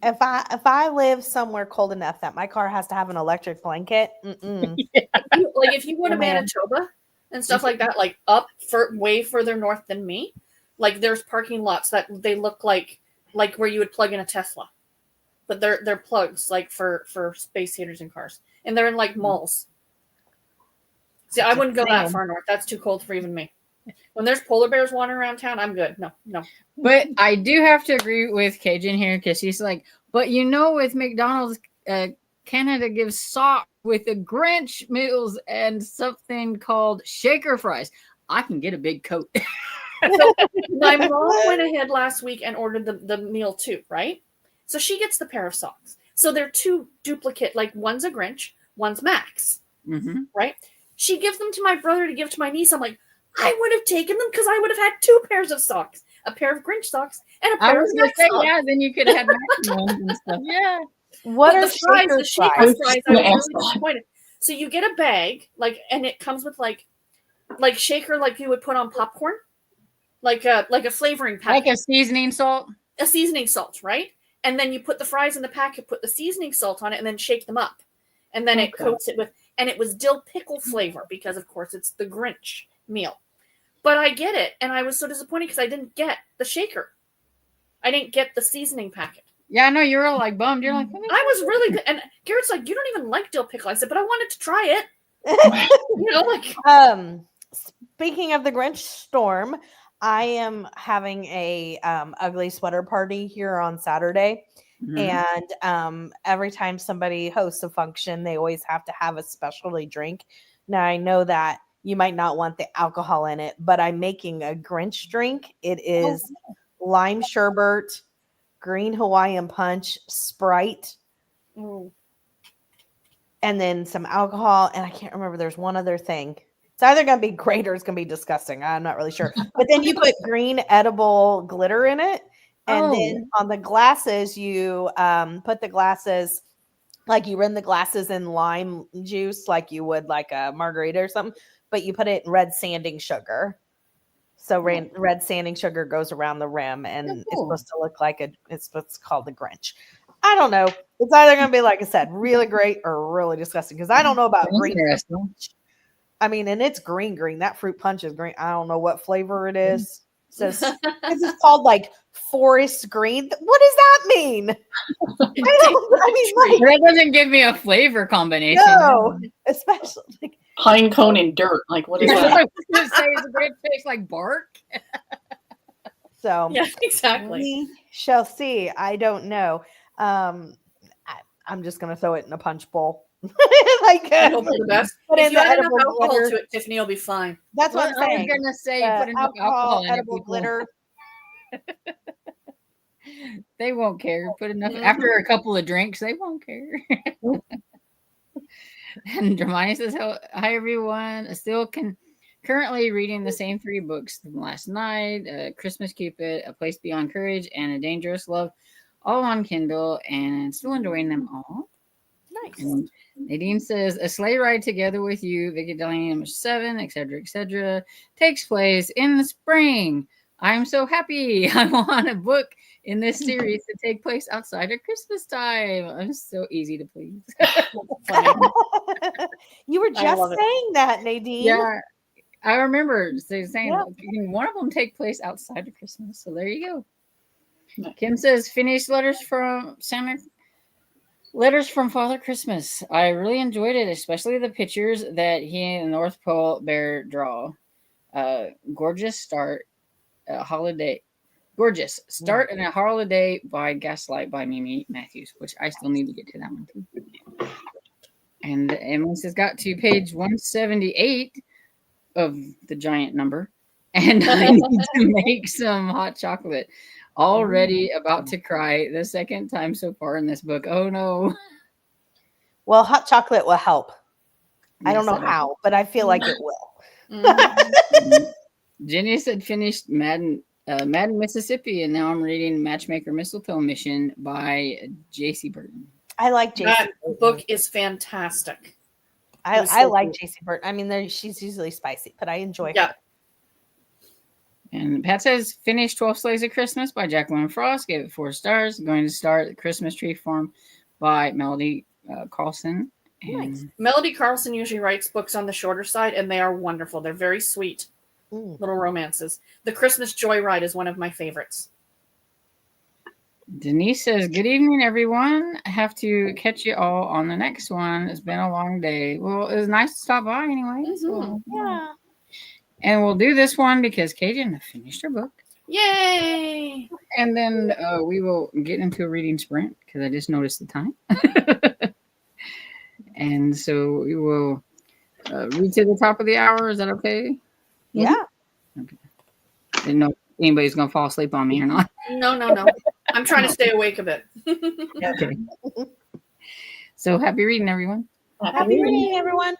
If I live somewhere cold enough that my car has to have an electric blanket, If you go to Oh, man. Manitoba and stuff like that, like up way further north than me, like there's parking lots that they look like where you would plug in a Tesla, but they're plugs like for space heaters in cars, and they're in like malls. See, I wouldn't go that far north. That's too cold for even me. When there's polar bears wandering around town, I'm good. No. But I do have to agree with Cajun here, because she's like, but with McDonald's, Canada gives socks with the Grinch meals and something called shaker fries. I can get a big coat. So my mom went ahead last week and ordered the meal too, right? So she gets the pair of socks. So they're two duplicate, like one's a Grinch, one's Max, right? She gives them to my brother to give to my niece. I'm like, I would have taken them because I would have had 2 pairs of socks, a pair of Grinch socks and a pair of Max socks. Yeah, then you could have had Max ones and stuff. Yeah. What are the fries? The shaker fries? fries. I was really disappointed. So you get a bag, and it comes with like shaker, like you would put on popcorn, like a flavoring packet, like a seasoning salt. A seasoning salt, right? And then you put the fries in the packet, put the seasoning salt on it, and then shake them up, and then it coats it with. And it was dill pickle flavor because, of course, it's the Grinch meal. But I get it, and I was so disappointed because I didn't get the shaker. I didn't get the seasoning packet. Yeah, I know, you were like bummed. You're like, I was really good. And Garrett's like, you don't even like dill pickle. I said, but I wanted to try it. Speaking of the Grinch storm, I am having a ugly sweater party here on Saturday. And every time somebody hosts a function, they always have to have a specialty drink. Now, I know that you might not want the alcohol in it, but I'm making a Grinch drink. It is lime sherbet, green Hawaiian punch, Sprite, and then some alcohol. And I can't remember. There's one other thing. It's either going to be great or it's going to be disgusting. I'm not really sure. But then you put green edible glitter in it. And then on the glasses, you put the glasses, like you run the glasses in lime juice, like you would like a margarita or something, but you put it in red sanding sugar. So red sanding sugar goes around the rim, and it's supposed to look like it's what's called the Grinch. I don't know. It's either going to be, like I said, really great or really disgusting, because I don't know about green punch. I mean, and it's green. That fruit punch is green. I don't know what flavor it is. So this is called like forest green. What does that mean? That doesn't give me a flavor combination. No, especially like pine cone and dirt. Like, what is that? I was going to say, is a great fish like bark? So yeah, exactly. We shall see. I don't know. I'm just going to throw it in a punch bowl. I hope for the best. Put if in you add the enough edible alcohol glitter to it, Tiffany will be fine. That's what I'm saying. I was going to say, you put enough alcohol in edible glitter. They won't care. Put enough after a couple of drinks, they won't care. And Hermione says, "Hi everyone. Still currently reading the same 3 books from last night: Christmas Cupid, A Place Beyond Courage, and A Dangerous Love, all on Kindle, and still enjoying them all." Nice. And Nadine says, "A sleigh ride together with you, Vicodillion number 7, etc., takes place in the spring. I'm so happy. I want a book in this series to take place outside of Christmas time. I'm so easy to please." You were just saying that, Nadine. Yeah, I remember saying one of them take place outside of Christmas. So there you go. No. Kim says, "Finished Letters from Father Christmas. I really enjoyed it, especially the pictures that he and the North Pole bear draw. Gorgeous start. Holiday and a Holiday by Gaslight by Mimi Matthews," which I still need to get to that one too. And Emily says, "Got to page 178 of the giant number, and I need to make some hot chocolate. Already about to cry the second time so far in this book. Oh no." Well, hot chocolate will help. Yes, I don't know how, but I feel like it will. Jenny said finished Madden, Mississippi, and now I'm reading Matchmaker Mistletoe Mission by J.C. Burton. I like JC. That Burton. book is fantastic. I was so like cool. JC Burton. I mean, she's usually spicy, but I enjoy Yeah. her. And Pat says finished 12 Slaves of Christmas by Jacqueline Frost. Gave it 4 stars. Going to start the Christmas Tree Farm by Melody Carlson. And Nice. Melody Carlson usually writes books on the shorter side, and they are wonderful. They're very sweet little romances. The Christmas Joyride is one of my favorites. Denise says, good evening, everyone. I have to catch you all on the next one. It's been a long day. Well, it was nice to stop by anyway. So, Yeah. and we'll do this one because Cajun finished her book. Yay! And then we will get into a reading sprint because I just noticed the time. And so we will read to the top of the hour. Is that okay? Yeah. Okay. Didn't know if anybody's going to fall asleep on me or not. No. I'm trying to stay awake a bit. Okay. So happy reading, everyone. Happy reading, everyone.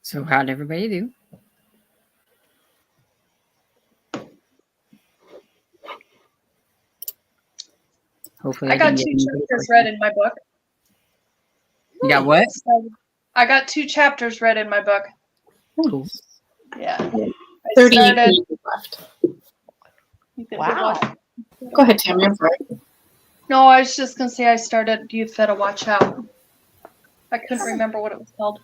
So how'd everybody do? Hopefully I got didn't 2 get anybody chapters questions. read in my book. You got what? So, I got 2 chapters read in my book. Cool. Yeah. I 30 started. pages left. Wow. Go ahead, Tammy. I'm sorry. No, I was just gonna say I started Youth Better Watch Out. I couldn't remember what it was called.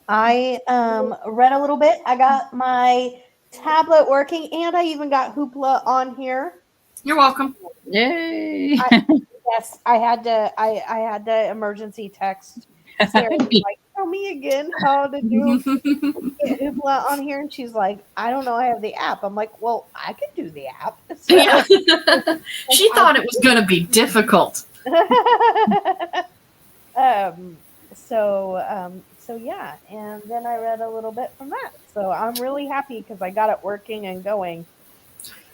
I read a little bit. I got my tablet working, and I even got Hoopla on here. You're welcome. Yay! Yes, I had to. I had to emergency text Sarah. Like, tell me again how to do get Hoopla on here, and she's like, I don't know. I have the app. I'm like, well, I could do the app. So, Yeah. She thought it was going to be difficult. So yeah, and then I read a little bit from that. So I'm really happy because I got it working and going.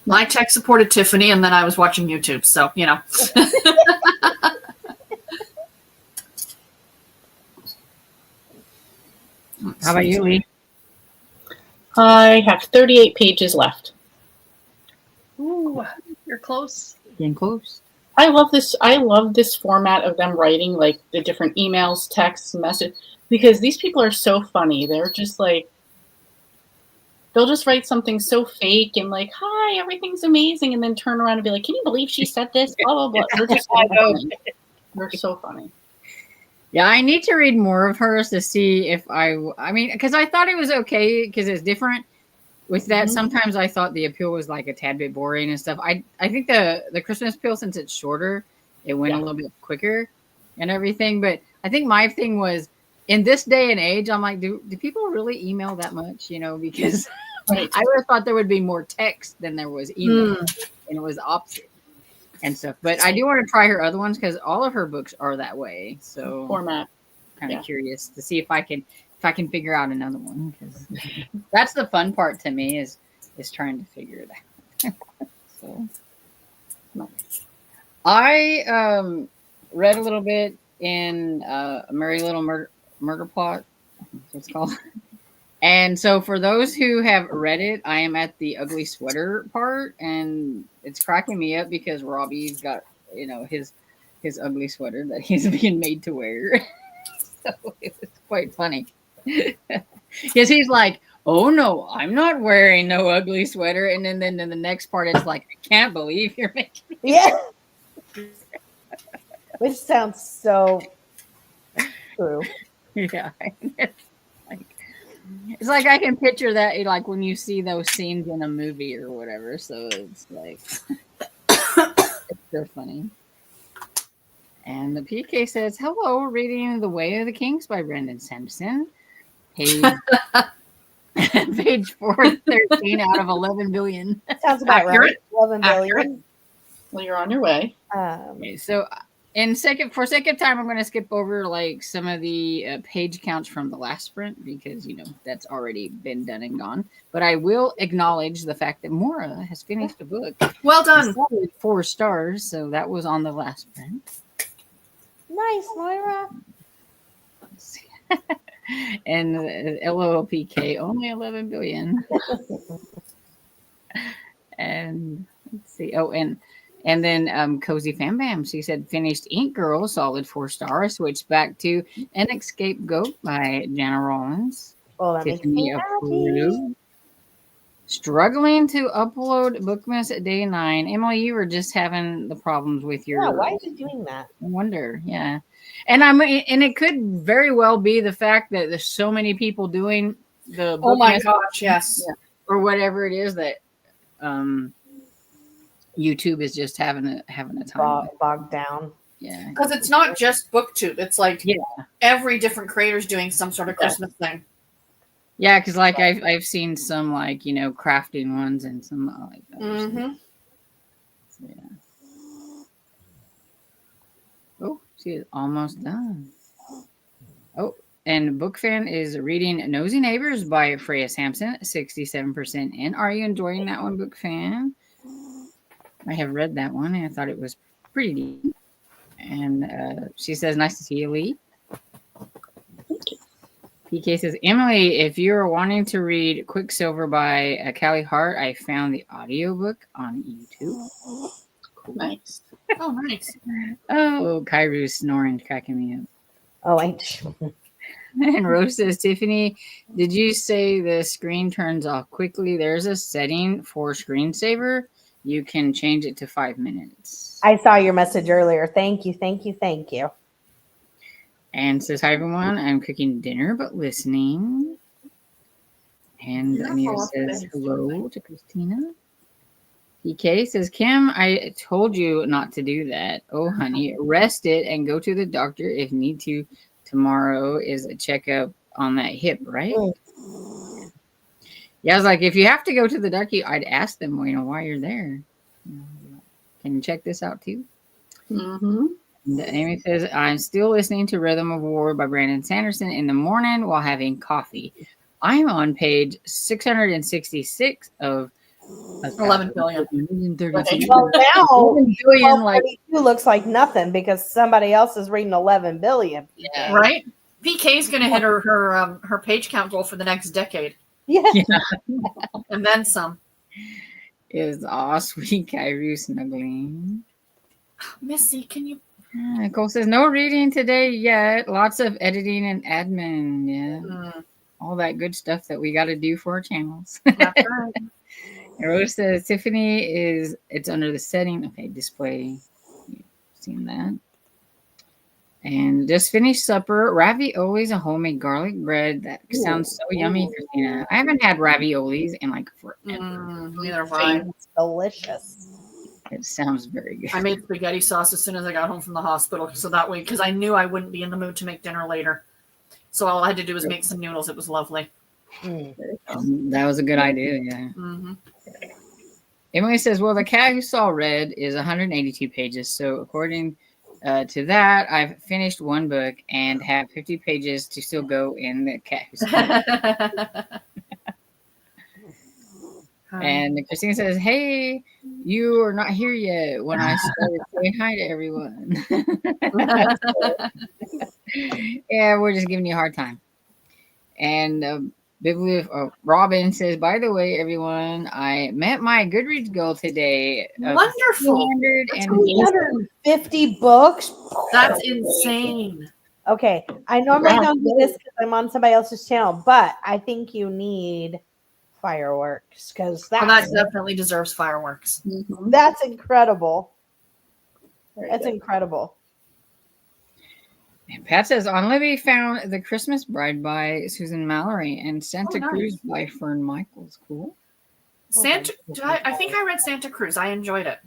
My tech supported Tiffany, and then I was watching YouTube. So, you know. How about you, Lee? I have 38 pages left. Ooh, you're close. Getting close. I love this format of them writing like the different emails, texts, messages, because these people are so funny. They're just like, they'll just write something so fake and like, hi, everything's amazing, and then turn around and be like, can you believe she said this? Blah blah blah. They're just so funny. They're so funny. Yeah, I need to read more of hers to see if I mean, because I thought it was okay because it's different. With that, sometimes I thought the appeal was like a tad bit boring and stuff. I think the Christmas appeal, since it's shorter, it went a little bit quicker and everything. But I think my thing was, in this day and age, I'm like, do people really email that much? You know, because I would have thought there would be more text than there was email, and it was opposite and stuff. But I do want to try her other ones because all of her books are that way. So Format. Kind of curious to see if I can figure out another one, because that's the fun part to me is trying to figure it out. So I read a little bit in a Merry Little Murder Plot. That's what it's called. And so for those who have read it, I am at the ugly sweater part, and it's cracking me up because Robbie's got, you know, his ugly sweater that he's being made to wear. So it was quite funny. Because he's like, oh no, I'm not wearing no ugly sweater. And then in the next part, it's like, I can't believe you're making me. Yeah. Which sounds so true. Yeah. It's like I can picture that, like when you see those scenes in a movie or whatever. So it's like, it's so funny. And the PK says, hello, reading The Way of the Kings by Brendan Sampson. Page 413 out of 11 billion. Sounds about right. 11 billion. Well, you're on your way. Okay, so for sake of time, I'm going to skip over like some of the page counts from the last sprint because, you know, that's already been done and gone. But I will acknowledge the fact that Maura has finished the book. Well done. 4 stars, so that was on the last sprint. Nice, Moira. And LOLPK only 11 billion. And let's see. Oh, and then Cozy Fam Bam. She said finished Ink Girl, solid 4 stars. Switched back to An Escape Goat by Jana Rollins. Well, that makes me happy. Struggling to upload Bookmas at day 9. Emily, you were just having the problems with your. Yeah, why is it doing that? I wonder. Yeah, and it could very well be the fact that there's so many people doing the. Oh my gosh! Yes. Yeah, or whatever it is that, YouTube is just having a time bogged down. Yeah, because it's not just BookTube. It's like every different creator's doing some sort of Christmas thing. Yeah, because like I've seen some like, you know, crafting ones and some like that. Mm-hmm. So, yeah. Oh, she is almost done. Oh, and Book Fan is reading Nosy Neighbors by Freya Sampson, 67% in. Are you enjoying that one, Book Fan? I have read that one and I thought it was pretty deep. And she says, nice to see you, Lee. PK says, Emily, if you're wanting to read Quicksilver by Callie Hart, I found the audiobook on YouTube. Cool. Nice. Oh, nice. Oh, Kairu's snoring, cracking me up. Oh, And Rose says, Tiffany, did you say the screen turns off quickly? There's a setting for screensaver. You can change it to 5 minutes. I saw your message earlier. Thank you. And says, hi, everyone. I'm cooking dinner, but listening. And Anita says, hello to Christina. PK says, Kim, I told you not to do that. Oh, honey, rest it and go to the doctor if need to. Tomorrow is a checkup on that hip, right? Yeah, I was like, if you have to go to the doctor, I'd ask them, why you're there. Can you check this out too? Mm-hmm. Amy says, I'm still listening to Rhythm of War by Brandon Sanderson in the morning while having coffee. I'm on page 666 of 11 billion. Well, now 11 billion, like, looks like nothing because somebody else is reading 11 billion. Yeah. Right? PK's going to hit her page count goal for the next decade. Yeah. And then some. Is all sweet Kyrie snuggling. Missy, can you? Nicole says, no reading today yet. Lots of editing and admin. Yeah. All that good stuff that we got to do for our channels. That's right. Rose says, Tiffany it's under the setting. Okay, display. You've seen that. And just finished supper. Raviolis and homemade garlic bread. That sounds so yummy, Christina. I haven't had raviolis in like forever. Neither have I. It's delicious. It sounds very good. I made spaghetti sauce as soon as I got home from the hospital. So that way, because I knew I wouldn't be in the mood to make dinner later. So all I had to do was make some noodles. It was lovely. That was a good idea, yeah. Mm-hmm. Emily says, well, The Cat Who Saw Red is 182 pages. So according to that, I've finished one book and have 50 pages to still go in The Cat Who Saw Red. And Christina says, hey, you are not here yet when I started saying hi to everyone. Yeah, we're just giving you a hard time. And Robin says, by the way, everyone, I met my Goodreads goal today. Wonderful. 250 books. That's insane. Okay. I normally don't do this because I'm on somebody else's channel, but I think you need fireworks because that definitely deserves fireworks. That's incredible. That's incredible. And Pat says, on Libby found The Christmas Bride by Susan Mallory and Santa Cruz by Fern Michaels. Cool. I think I read Santa Cruz. I enjoyed it.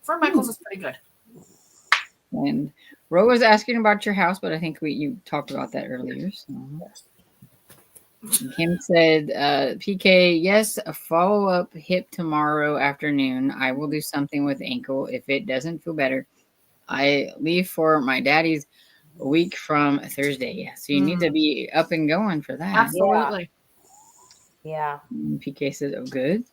Fern Michaels is pretty good. And Ro was asking about your house, but I think you talked about that earlier. So. Kim said, PK, yes, a follow-up hip tomorrow afternoon. I will do something with ankle. If it doesn't feel better, I leave for my daddy's a week from Thursday. Yeah, so you need to be up and going for that. Absolutely. Yeah. And PK says, oh, good.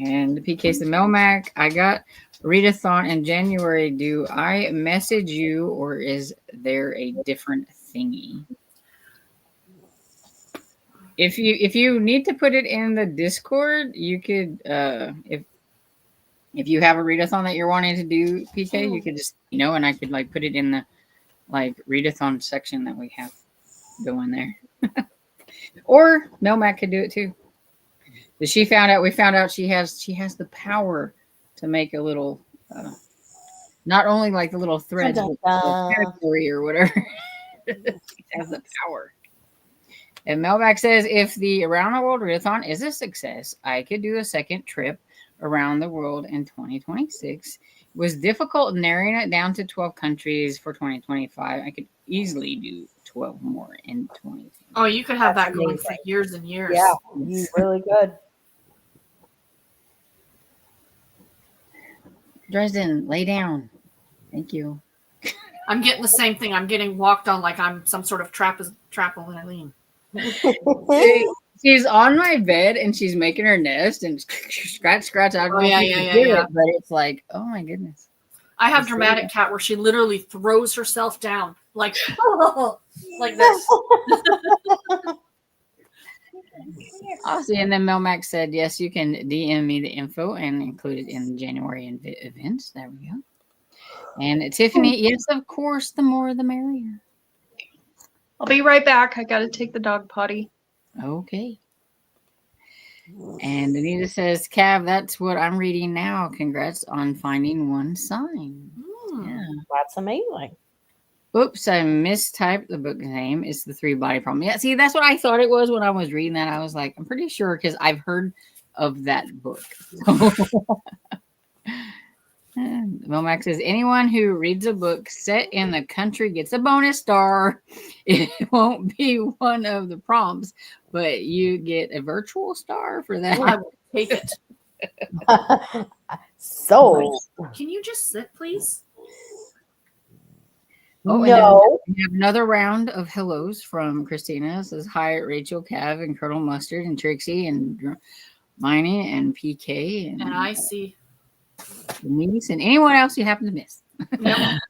And PK said, Melmac, I got Readathon in January. Do I message you or is there a different thingy? If you need to put it in the Discord, you could if you have a readathon that you're wanting to do, PK, you could just and I could put it in the readathon section that we have going there. Or Melmac could do it too. But we found out she has the power to make a little not only the little threads but the category or whatever. She has the power. And Melback says, if the Around the World Readathon is a success, I could do a second trip around the world in 2026. It was difficult narrowing it down to 12 countries for 2025. I could easily do 12 more in 2025. Oh, you could have that going for years and years. Yeah, you really good. Dresden, lay down. Thank you. I'm getting the same thing. I'm getting walked on like I'm some sort of trampoline. She's on my bed and she's making her nest and scratch. I don't know if you can do it, but it's like, oh my goodness. I have dramatic cat where she literally throws herself down like this. Awesome. And then Melmac said, yes, you can DM me the info and include it in the January events. There we go. And Tiffany, yes, of course, the more the merrier. I'll be right back. I got to take the dog potty. Okay. And Anita says, Cav, that's what I'm reading now. Congrats on finding one sign. Yeah. That's amazing. Oops, I mistyped the book name. It's The Three Body Problem. Yeah, see, that's what I thought it was when I was reading that. I was like, I'm pretty sure because I've heard of that book. Momax says, anyone who reads a book set in the country gets a bonus star. It won't be one of the prompts, but you get a virtual star for that. I will take it. So, Can you just sit, please? Oh, no. and we have another round of hellos from Christina. It says, hi, Rachel, Cav, and Colonel Mustard, and Trixie, and Miney, and PK, And I see. Denise, and anyone else you happen to miss. Yep.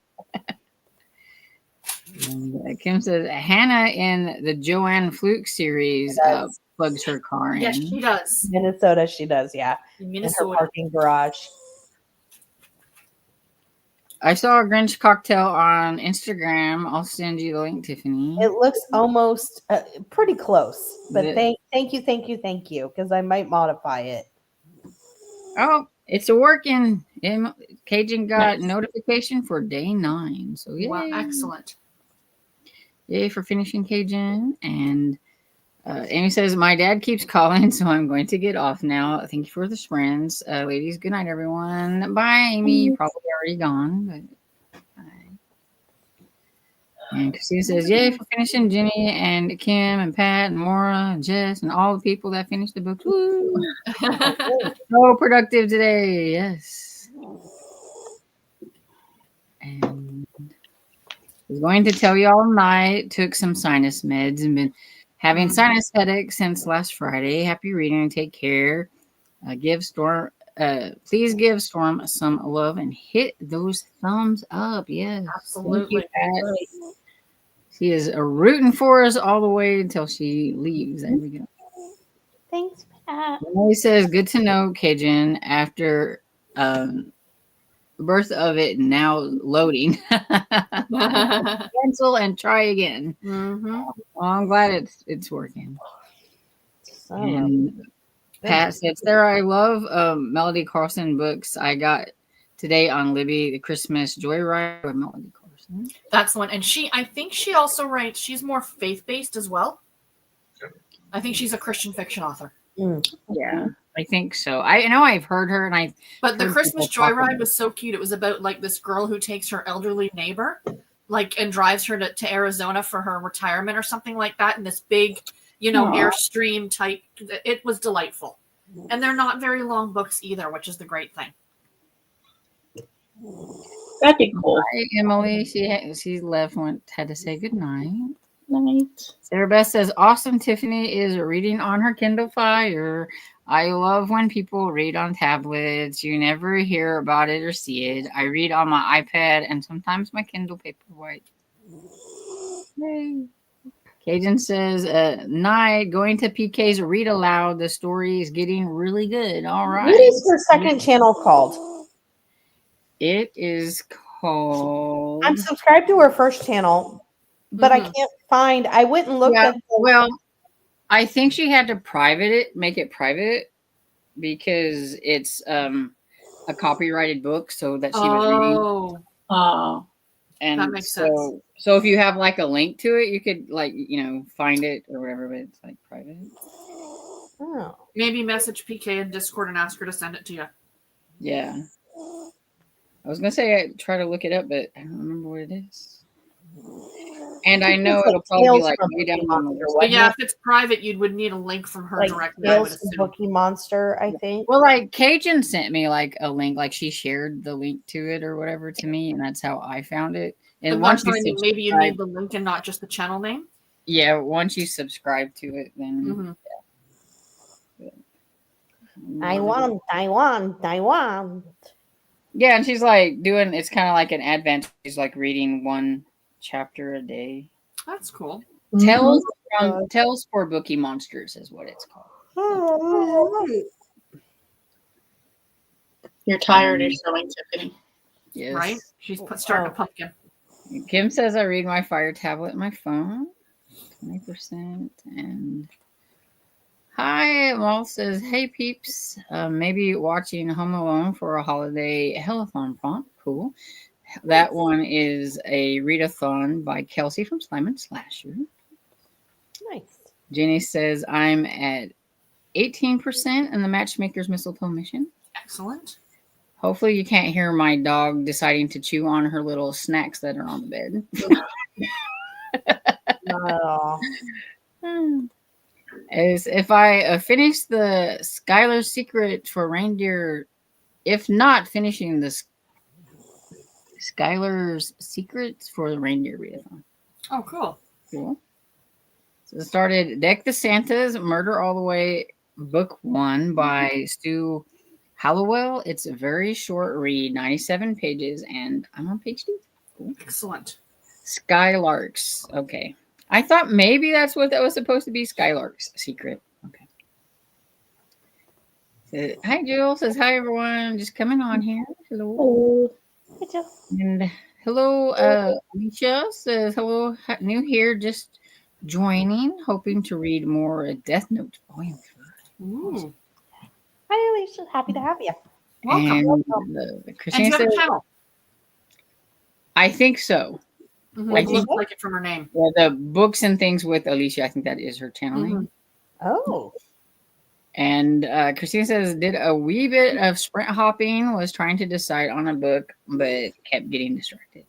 And, Kim says, Hannah in the Joanne Fluke series plugs her car in. Yes, she does. Minnesota, she does, yeah. In In her Minnesota. parking garage. I saw a Grinch cocktail on Instagram. I'll send you the link, Tiffany. It looks almost pretty close, but The- thank you, because I might modify it. Oh, it's working. Cajun got Nice. notification for day 9. So yay. Wow, excellent. Yay for finishing Cajun. And Amy says, my dad keeps calling, so I'm going to get off now. Thank you for the sprints. Ladies, good night, everyone. Bye, Amy. You're probably already gone, but bye. And Christina says, yay for finishing Jenny and Kim and Pat and Maura and Jess and all the people that finished the book. Woo! So productive today. Yes. And I was going to tell you all night, took some sinus meds and been having sinus headaches since last Friday. Happy reading and take care. Please give Storm some love and hit those thumbs up. Yes. Absolutely. Thank you, Pat. She is rooting for us all the way until she leaves. There we go. Thanks, Pat. Emily says, good to know, Cajun, after birth of it, now loading. Cancel and try again. Mm-hmm. Well, I'm glad it's working. So, And Pat said, Sarah, I love Melody Carlson books I got today on Libby, The Christmas Joyride with Melody Carlson. That's the one. And I think she also writes, she's more faith-based as well. I think she's a Christian fiction author. Yeah, I think so. I know I've heard her, and But the heard Christmas people talk about Joyride was so cute. It was about like this girl who takes her elderly neighbor, and drives her to Arizona for her retirement or something like that. In this big, Airstream type. It was delightful, and they're not very long books either, which is the great thing. That'd be cool. Hi, Emily. She left. Had to say goodnight. Night. Sarah Beth says, awesome. Tiffany is reading on her Kindle Fire. I love when people read on tablets. You never hear about it or see it. I read on my iPad and sometimes my Kindle Paperwhite. Yay. Cajun says, night, going to PK's read aloud. The story is getting really good. All right. what is her second channel called? It is called... I'm subscribed to her first channel, but I can't find. I went and looked at. Well, I think she had to make it private, because it's a copyrighted book, so that she was reading. Oh, And that makes sense. So if you have like a link to it, you could find it or whatever, but it's like private. Oh. Maybe message PK in Discord and ask her to send it to you. Yeah. I was gonna say I try to look it up, but I don't remember what it is. And I know it'll probably be like way down on the list. But yeah, if it's private, you would need a link from her Like directly. I would Tales from assume. Bookie Monster, I think. Well, like Cajun sent me like a link, like she shared the link to it or whatever to me, and that's how I found it. And And once once you maybe you subscribe, need the link and not just the channel name. yeah, once you subscribe to it, then I want. yeah, and she's like doing. It's kind of like an advent. She's like reading one chapter a day. That's cool. Tales for Bookie Monsters is what it's called. You're tired of showing Tiffany. Yes. Right? She's starting a pumpkin. Kim says I read my Fire tablet on my phone. 20%. And Hi, Walt says, hey peeps, maybe watching Home Alone for a holiday hellathon prompt. Cool. That one is a readathon by Kelsey from Slime and Slasher. Nice. Jenny says, I'm at 18% in the Matchmaker's Mistletoe mission. Excellent. Hopefully you can't hear my dog deciding to chew on her little snacks that are on the bed. Oh. As if I finish the Skylar's Secret for Reindeer, if not finishing the Skylar's Secrets for the Reindeer Readathon. Oh, cool. Cool. So it started Deck the Santas, Murder All the Way, Book 1 by Stu Hallowell. It's a very short read, 97 pages, and I'm on page 2. Cool. Excellent. Skylarks. Okay. I thought maybe that's what that was supposed to be. Skylark's Secret. Okay. Hi, Jill. Says, hi, everyone. Just coming on here. Hello. Hey, Jill. And hello, Alicia says, hello, new here, just joining, hoping to read more Death Note volume 3. Ooh. Hi, Alicia. Happy to have you. Welcome. And Christine And do you have says, a channel? I think so. Mm-hmm. I It think- looks like it from her name. Yeah, the books and things with Alicia, I think that is her channel name. Oh. And Christine says, did a wee bit of sprint hopping, was trying to decide on a book, but kept getting distracted.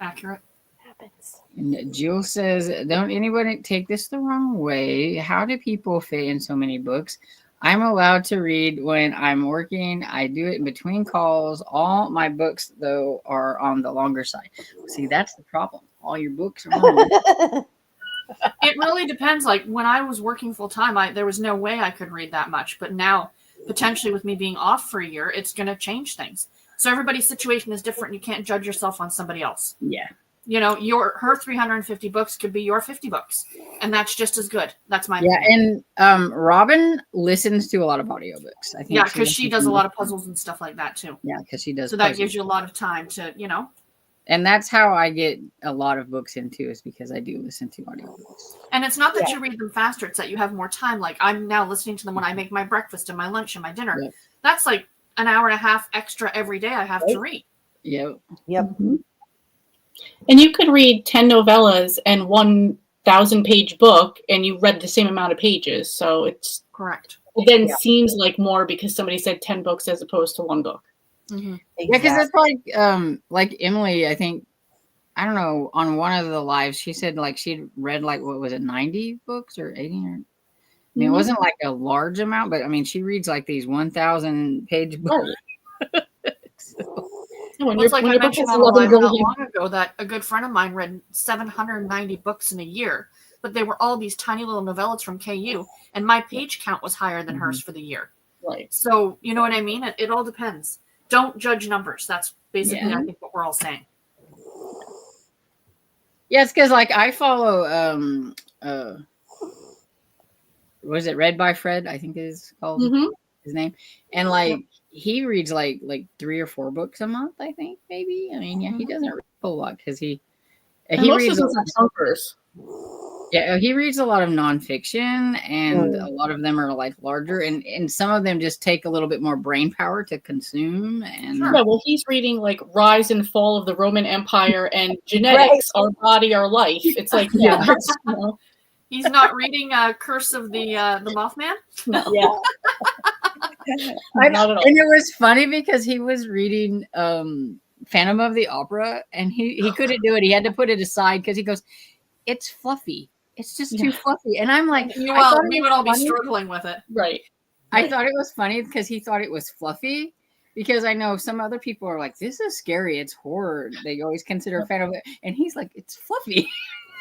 Accurate. Happens. And Jill says, don't anybody take this the wrong way. How do people fit in so many books? I'm allowed to read when I'm working. I do it in between calls. All my books, though, are on the longer side. See, that's the problem. All your books are long. It really depends. Like when I was working full time, there was no way I could read that much. But now, potentially with me being off for a year, it's going to change things. So everybody's situation is different. You can't judge yourself on somebody else. Yeah. You know, her 350 books could be your 50 books, and that's just as good. That's my Yeah, opinion. and Robin listens to a lot of audiobooks. I think. Yeah, because she does a lot of puzzles and stuff like that too. Yeah, because she does. So that puzzles. gives you a lot of time to, And that's how I get a lot of books into, is because I do listen to audiobooks. And it's not that you read them faster; it's that you have more time. Like I'm now listening to them when I make my breakfast and my lunch and my dinner. Yep. That's like an hour and a half extra every day I have to read. Yep. Yep. Mm-hmm. And you could read 10 novellas and 1,000-page book, and you read the same amount of pages. So it Correct. then seems like more because somebody said 10 books as opposed to one book. Mm-hmm. Yeah, because it's like Emily, I think, I don't know, on one of the lives, she said like she'd read like, what was it, 90 books or 80? Or, I mean, it wasn't like a large amount, but I mean, she reads like these 1,000-page books. It's like I mentioned on a live not long ago that a good friend of mine read 790 books in a year, but they were all these tiny little novellas from KU, and my page count was higher than hers for the year. Right. So, you know what I mean? It all depends. Don't judge numbers. That's basically, I think, what we're all saying. Yeah, it's because like I follow was it Read by Fred? I think is called his name. And like he reads like 3 or 4 books a month, I think, maybe. I mean, yeah, he doesn't read a whole lot because he reads a lot he reads a lot of nonfiction, and a lot of them are like larger, and some of them just take a little bit more brain power to consume. And yeah, well, he's reading like Rise and Fall of the Roman Empire and Genetics, Our Body, Our Life. It's like, He's not reading Curse of the Mothman? No. Yeah. And it was funny because he was reading Phantom of the Opera, and he couldn't do it. He had to put it aside because he goes, it's fluffy. It's just too fluffy. And I'm like, we would all be struggling with it. Right. I thought it was funny because he thought it was fluffy, because I know some other people are like, this is scary. It's horror. They always consider Phantom, and he's like, it's fluffy.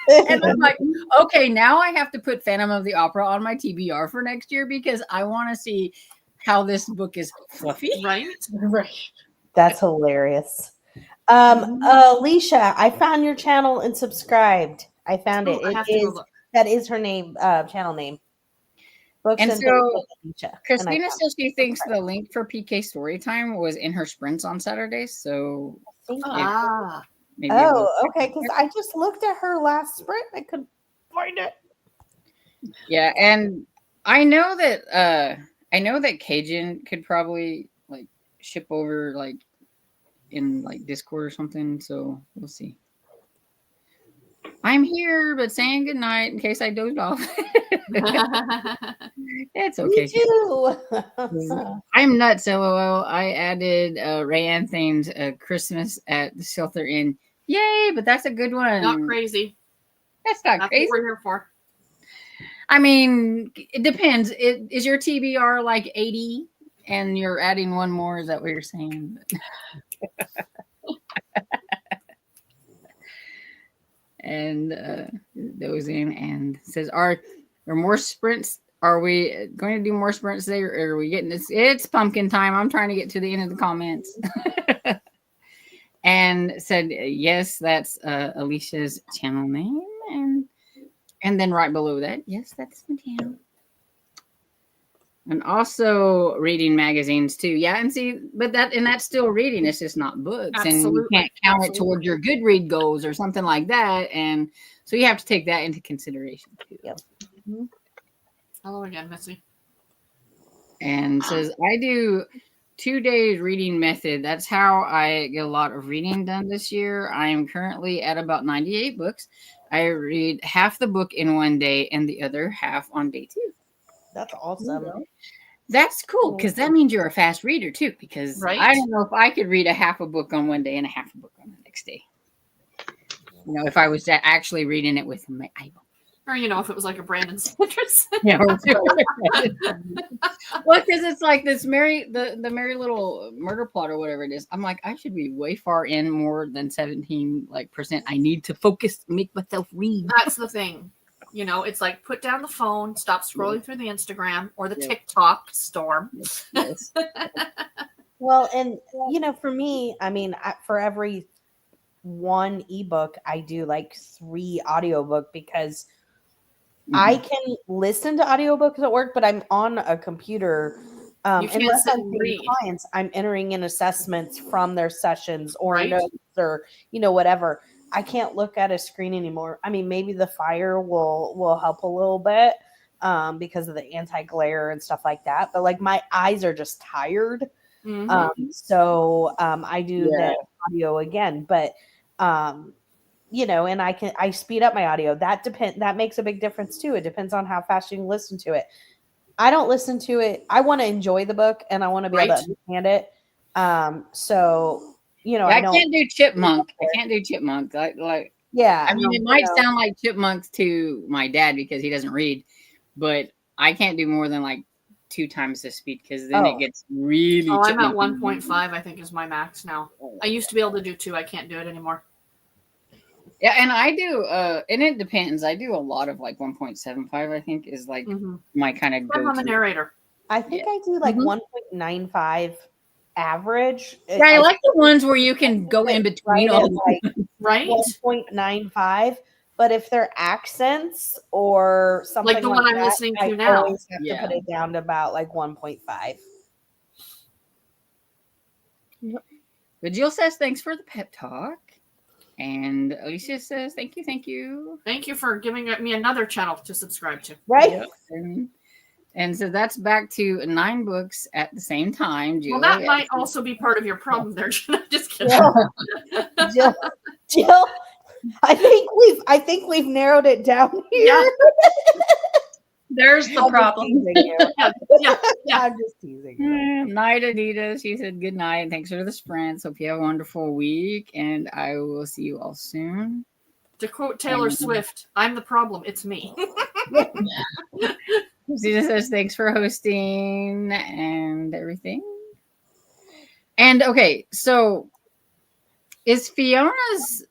And I'm like, okay, now I have to put Phantom of the Opera on my TBR for next year because I want to see how this book is fluffy. Right? Right. That's hilarious. Alicia, I found your channel and subscribed. I found it. That is her name, channel name. Books And and so things with Alicia. And I Christina found says she thinks the link for PK Storytime was in her sprints on Saturdays. So Thank you. Ah, maybe it was. Oh, okay. Because I just looked at her last sprint. I couldn't find it. Yeah, and I know that Cajun could probably like ship over like in like Discord or something. So we'll see. I'm here, but saying goodnight in case I dozed off. It's okay. Me too. I'm nuts, LOL. I added Rayanne themed Christmas at the Shelter Inn. Yay, but that's a good one. not crazy. That's not That's crazy. what we're here for. I mean, it depends. Is your TBR like 80 and you're adding one more? Is that what you're saying? And goes in and says, Are there more sprints? Are we going to do more sprints today, or are we getting this? It's pumpkin time. I'm trying to get to the end of the comments. And said, yes, that's Alicia's channel name. And then right below that, yes, that's my channel. And also reading magazines too. Yeah, and see, but that's still reading. It's just not books. Absolutely. And you can't count Absolutely. it towards your Goodread goals or something like that. And so you have to take that into consideration too. Yep. Hello again, Missy. And says, I do 2 days reading method. That's how I get a lot of reading done this year. I am currently at about 98 books. I read half the book in one day and the other half on day 2. That's awesome. That's cool because that means you're a fast reader too. Because Right. I don't know if I could read a half a book on one day and a half a book on the next day. You know, if I was actually reading it with my eyeball. Or, if it was like a Brandon Sanders. Yeah. Well, because it's like this the Merry Little Murder Plot or whatever it is. I'm like, I should be way far in more than 17% I need to focus, make myself read. That's the thing. It's like put down the phone, stop scrolling through the Instagram or the TikTok storm. Yes. Well, and for me, I mean, for every one ebook, I do like 3 audiobook because I can listen to audiobooks at work, but I'm on a computer. You can't Unless sit I'm and seeing read. clients, I'm entering in assessments from their sessions or Right. notes or whatever. I can't look at a screen anymore. I mean, maybe the fire will help a little bit because of the anti-glare and stuff like that. But like my eyes are just tired. Mhm. So I do the audio again. But and I speed up my audio. That makes a big difference too. It depends on how fast you can listen to it. I don't listen to it. I want to enjoy the book and I want to be able to understand it. So I can't do chipmunk. I can't do chipmunk. Like yeah. I mean, it might sound like chipmunks to my dad because he doesn't read, but I can't do more than like 2 times the speed because then it gets really. Oh, I'm at chipmunky. 1.5. I think is my max now. I used to be able to do 2. I can't do it anymore. Yeah, and I do. And it depends. I do a lot of like 1.75. I think is like my kind of I'm go on the narrator. I think I do like 1.95 average. Yeah, I like the ones where you can go in between all like Right? 1.95. But if they're accents or something Like the one I'm that, listening to I now. always have to put it down to about like 1.5. But Jill says thanks for the pep talk. And Alicia says, thank you. Thank you for giving me another channel to subscribe to. Right? Yep. And so that's back to 9 books at the same time. Jill. Well, that might also be part of your problem there. Just kidding. Jill, I think we've narrowed it down here. Yeah. There's the problem. Yeah. I'm just teasing you. Night, Adidas. She said good night. Thanks for the sprints. Hope you have a wonderful week. And I will see you all soon. To quote Taylor Swift, I'm the problem. It's me. She just says thanks for hosting and everything. And okay, so is Fiona's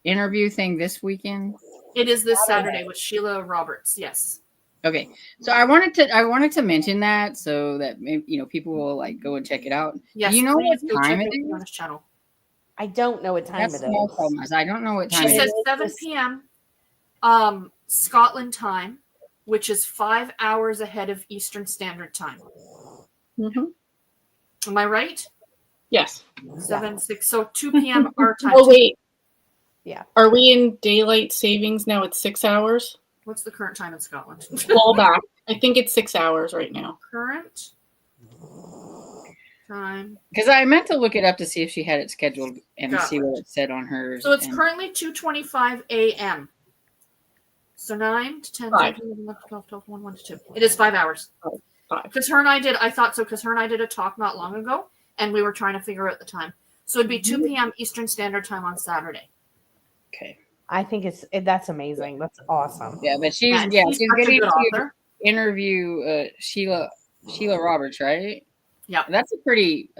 interview thing this weekend? It is this Saturday with Sheila Roberts. Yes. Okay, so I wanted to mention that so that maybe, people will like go and check it out. Yes. Do you know what go time check it out is? channel. I don't know what time That's it no is. problem. I don't know what time She it says is. 7 p.m. Scotland time. which is 5 hours ahead of Eastern Standard Time. Mm-hmm. Am I right? Yes. 6, so 2 p.m. our time. Oh, wait. Yeah. Are we in daylight savings now? It's 6 hours? What's the current time in Scotland? Fall back. I think it's 6 hours right now. Current time. Because I meant to look it up to see if she had it scheduled and Got see it. what it said on hers. So it's and- currently 2:25 a.m. So 9 to 10, 5. 11, 12, 12, 1, 1 to 2. It is 5 hours. 5. Because her and I did, I thought so, because her and I did a talk not long ago, and we were trying to figure out the time. So it'd be 2 p.m. Eastern Standard Time on Saturday. Okay. I think that's amazing. That's awesome. Yeah, but she's And she's such a getting good to author. interview Sheila Roberts, right? Yeah. That's a pretty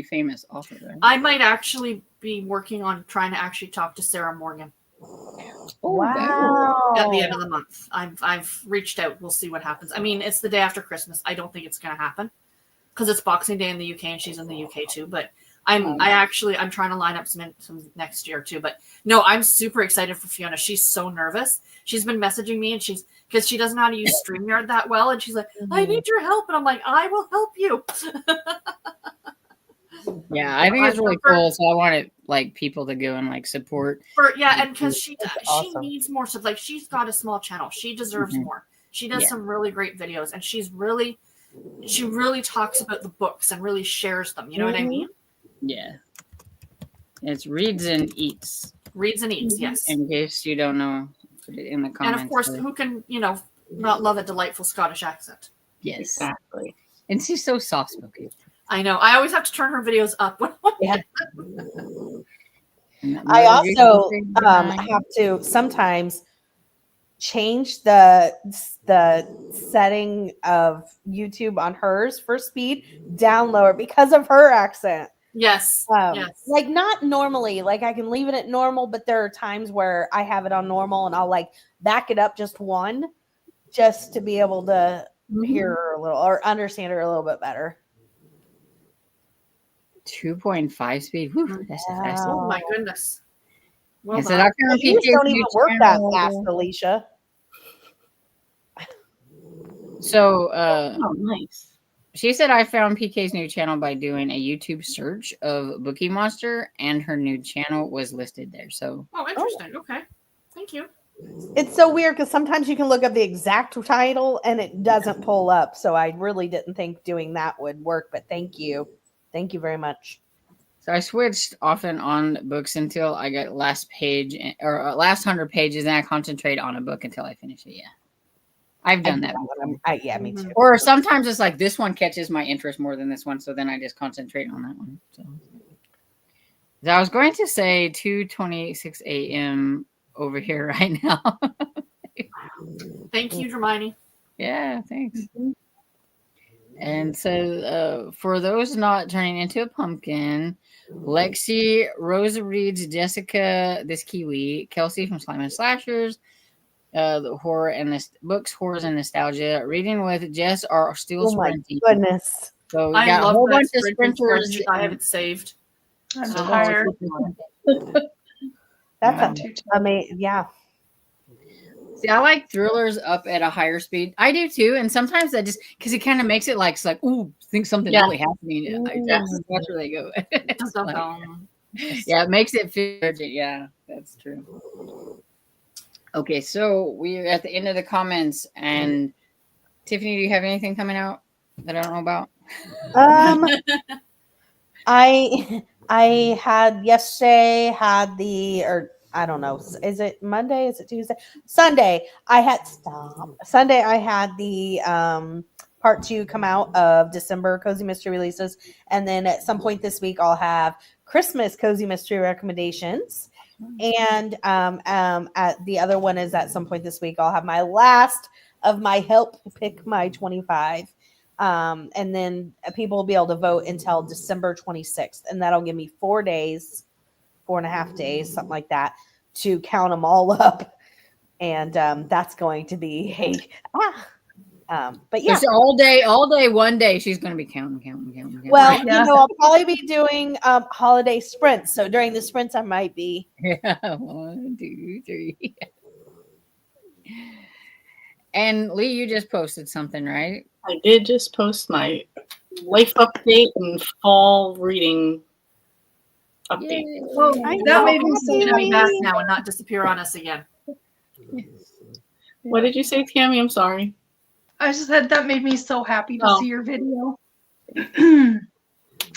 famous author, right? I might actually be working on trying to actually talk to Sarah Morgan Wow. at the end of the month. I've reached out. We'll see what happens. I mean, it's the day after Christmas. I don't think it's going to happen because it's Boxing Day in the UK and she's in the UK too. But I'm trying to line up some next year too. But no, I'm super excited for Fiona. She's so nervous. She's been messaging me and because she doesn't know how to use StreamYard that well, and she's like, I need your help, and I'm like, I will help you. Yeah, I think it's really cool. So I wanted like people to go and like support. And because she awesome. needs more stuff. Like she's got a small channel. She deserves more. She does some really great videos, and she really talks about the books and really shares them. You know what I mean? Yeah. It's Reads and Eats. Reads and Eats, yes. In case you don't know, put it in the comments. And of course, who can, not love a delightful Scottish accent? Yes. Exactly. And she's so soft spoken. I know. I always have to turn her videos up. Yeah. I also have to sometimes change the setting of YouTube on hers for speed down lower because of her accent. Yes. Yes. Like not normally, like I can leave it at normal, but there are times where I have it on normal and I'll like back it up just one just to be able to hear her a little or understand her a little bit better. 2.5 speed. Whew, that's fast. Oh my goodness. Well, so Dr. You don't even work that fast, Alicia. So nice. She said I found PK's new channel by doing a YouTube search of Bookie Monster, and her new channel was listed there. So interesting. Okay. Thank you. It's so weird because sometimes you can look up the exact title and it doesn't pull up. So I really didn't think doing that would work, but thank you. Thank you very much. So I switched off and on books until I got last 100 pages, and I concentrate on a book until I finish it. Yeah. I've done that. Yeah, me too. Or sometimes it's like this one catches my interest more than this one, so then I just concentrate on that one. So I was going to say 2:26 a.m. over here right now. Thank you, Hermione. Yeah, thanks. And so for those not turning into a pumpkin, Lexi, Rosa Reads, Jessica, this Kiwi, Kelsey from Slime and Slashers, the horror and this books, horrors and nostalgia. Reading with Jess are still sprinting. My goodness! So we I got love a whole that bunch of sprinters. I have it saved. I'm tired. That's amazing. Yeah. See, I like thrillers up at a higher speed. I do too, and sometimes I just because it kind of makes it like it's like ooh, think something really happening. That's where they go. Yeah, it makes it feel urgent. Yeah, that's true. Okay, so we're at the end of the comments, and Tiffany, do you have anything coming out that I don't know about? I had yesterday I don't know. Is it Monday? Is it Tuesday? Sunday. I had the part 2 come out of December Cozy Mystery releases. And then at some point this week, I'll have Christmas Cozy Mystery recommendations. And at the other one is at some point this week, I'll have my last of my help pick my 25. And then people will be able to vote until December 26th. And that'll give me 4.5 days, something like that, to count them all up. And that's going to be but yeah, so all day, one day she's going to be counting. Well, I'll probably be doing holiday sprints. So during the sprints, I might be 1, 2, 3. And Lee, you just posted something, right? I did just post my life update and fall reading update. Yay. That made me so You're gonna be back happy. now and not disappear on us again. What did you say, Tammy? I'm sorry. I just said that made me so happy to Oh. see your video.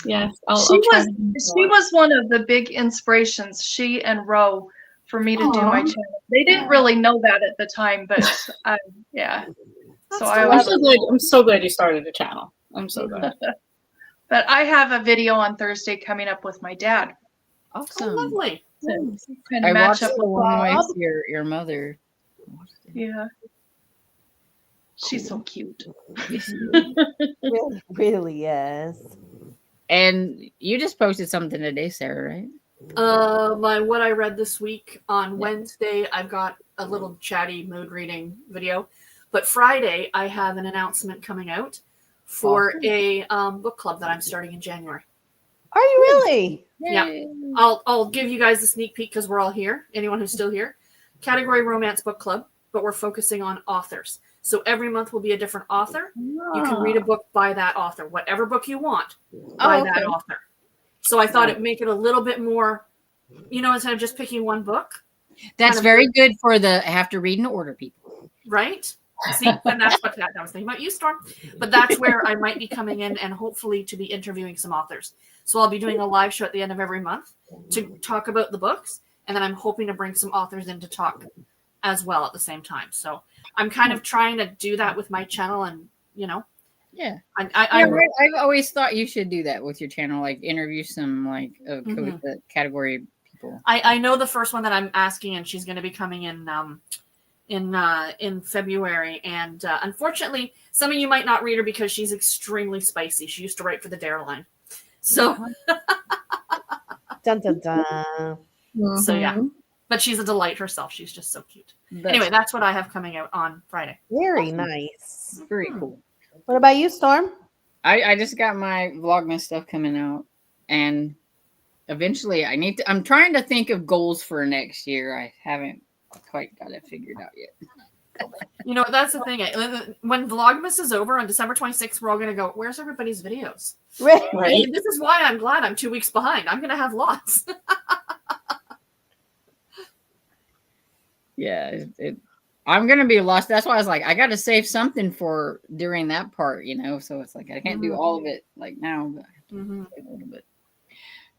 Yes, I'll She try to do she more. was one of the big inspirations, she and Ro, for me to do my Aw. channel. They didn't really know that at the time, but yeah. So I I'm was, so glad you started a channel. I'm so glad. but I have a video on Thursday coming up with my dad Oh, Awesome. lovely. to kind I of match watched up the with one Bob. with your mother. Yeah. She's so cute. Really, really is. And you just posted something today, Sarah, right? What I read this week on Wednesday, I've got a little chatty mood reading video, but Friday I have an announcement coming out for a book club that I'm starting in January. Are you really? Yeah. I'll give you guys a sneak peek because we're all here. Anyone who's still here, category romance book club, but we're focusing on authors. So every month will be a different author. You can read a book by that author, whatever book you want by that author. So I thought it'd make it a little bit more, instead of just picking one book. That's very good for the have to read in order people. Right? See, and that's what I was thinking about you, Storm. But that's where I might be coming in and hopefully to be interviewing some authors. So I'll be doing a live show at the end of every month to talk about the books. And then I'm hoping to bring some authors in to talk as well at the same time. So I'm kind of trying to do that with my channel and, Yeah. I've always thought you should do that with your channel, like interview some category people. I know the first one that I'm asking, and she's going to be coming in February. And unfortunately, some of you might not read her because she's extremely spicy. She used to write for the Dare line. So, Dun dun dun. So yeah, but she's a delight herself. She's just so cute. Anyway, that's what I have coming out on Friday. Very nice. Very cool. What about you, Storm? I just got my Vlogmas stuff coming out, and eventually I'm trying to think of goals for next year. I haven't quite got it figured out yet. That's the thing. When Vlogmas is over on December 26th, we're all going to go, where's everybody's videos? Right. And this is why I'm glad I'm 2 weeks behind. I'm going to have lots. Yeah, I'm going to be lost. That's why I was like, I got to save something for during that part, so it's like I can't do all of it like now, but I have to save a little bit.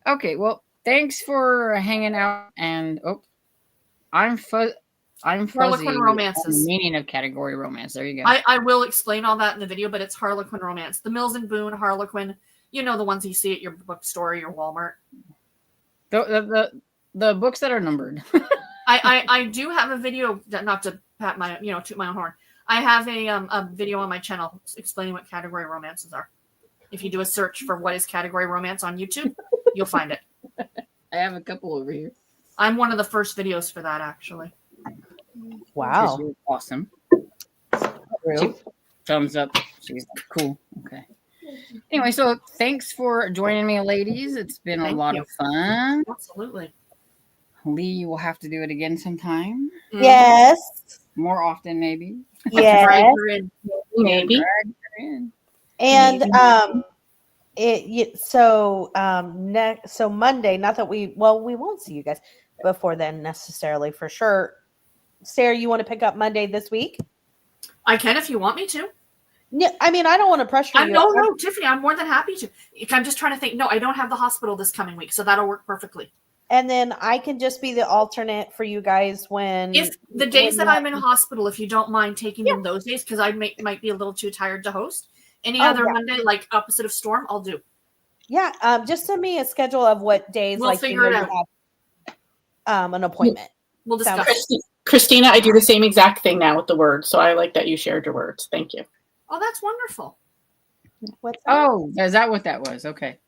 Okay, well, thanks for hanging out. And I'm fuzzy Harlequin romances. on the meaning of category romance. There you go. I will explain all that in the video, but it's Harlequin romance. The Mills and Boone Harlequin, the ones you see at your bookstore or your Walmart. The books that are numbered. I do have a video, not to pat my, toot my own horn. I have a video on my channel explaining what category romances are. If you do a search for what is category romance on YouTube, you'll find it. I have a couple over here. I'm one of the first videos for that, actually. Wow. You're awesome. True. Thumbs up. She's cool. Okay. Anyway, so thanks for joining me, ladies. It's been a lot of fun. Absolutely. Lee, you will have to do it again sometime. Yes. More often, maybe. Yes. Drag her in. Maybe. Drag her in. And so Monday, not that we won't see you guys before then necessarily for sure. Sarah, you want to pick up Monday this week? I can if you want me to. Yeah, I mean, I don't want to pressure you. No, Tiffany, I'm more than happy to. I'm just trying to think. No, I don't have the hospital this coming week, so that'll work perfectly. And then I can just be the alternate for you guys when. If the days that I'm in hospital, if you don't mind taking them those days, because I might be a little too tired to host. Any other Monday, like opposite of Storm, I'll do. Yeah, just send me a schedule of what days We'll figure it out. You have an appointment. We'll discuss. Christina, I do the same exact thing now with the words, so I like that you shared your words. Thank you. Oh, that's wonderful. What's that? Oh, is that what that was? Okay.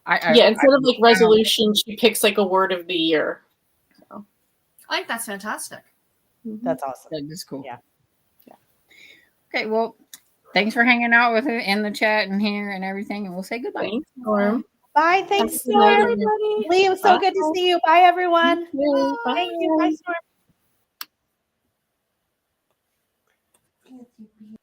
Instead of like resolution, she picks like a word of the year. So. I think that's fantastic. That's awesome. That is cool. Yeah. Okay, well, thanks for hanging out with it in the chat and here and everything, and we'll say goodbye. Thanks, Norm. Bye. Thanks, Good night, Storm. everybody. Lee, it was so good to see you. Bye, everyone. Bye. Thank you. Bye, Storm. Can't you be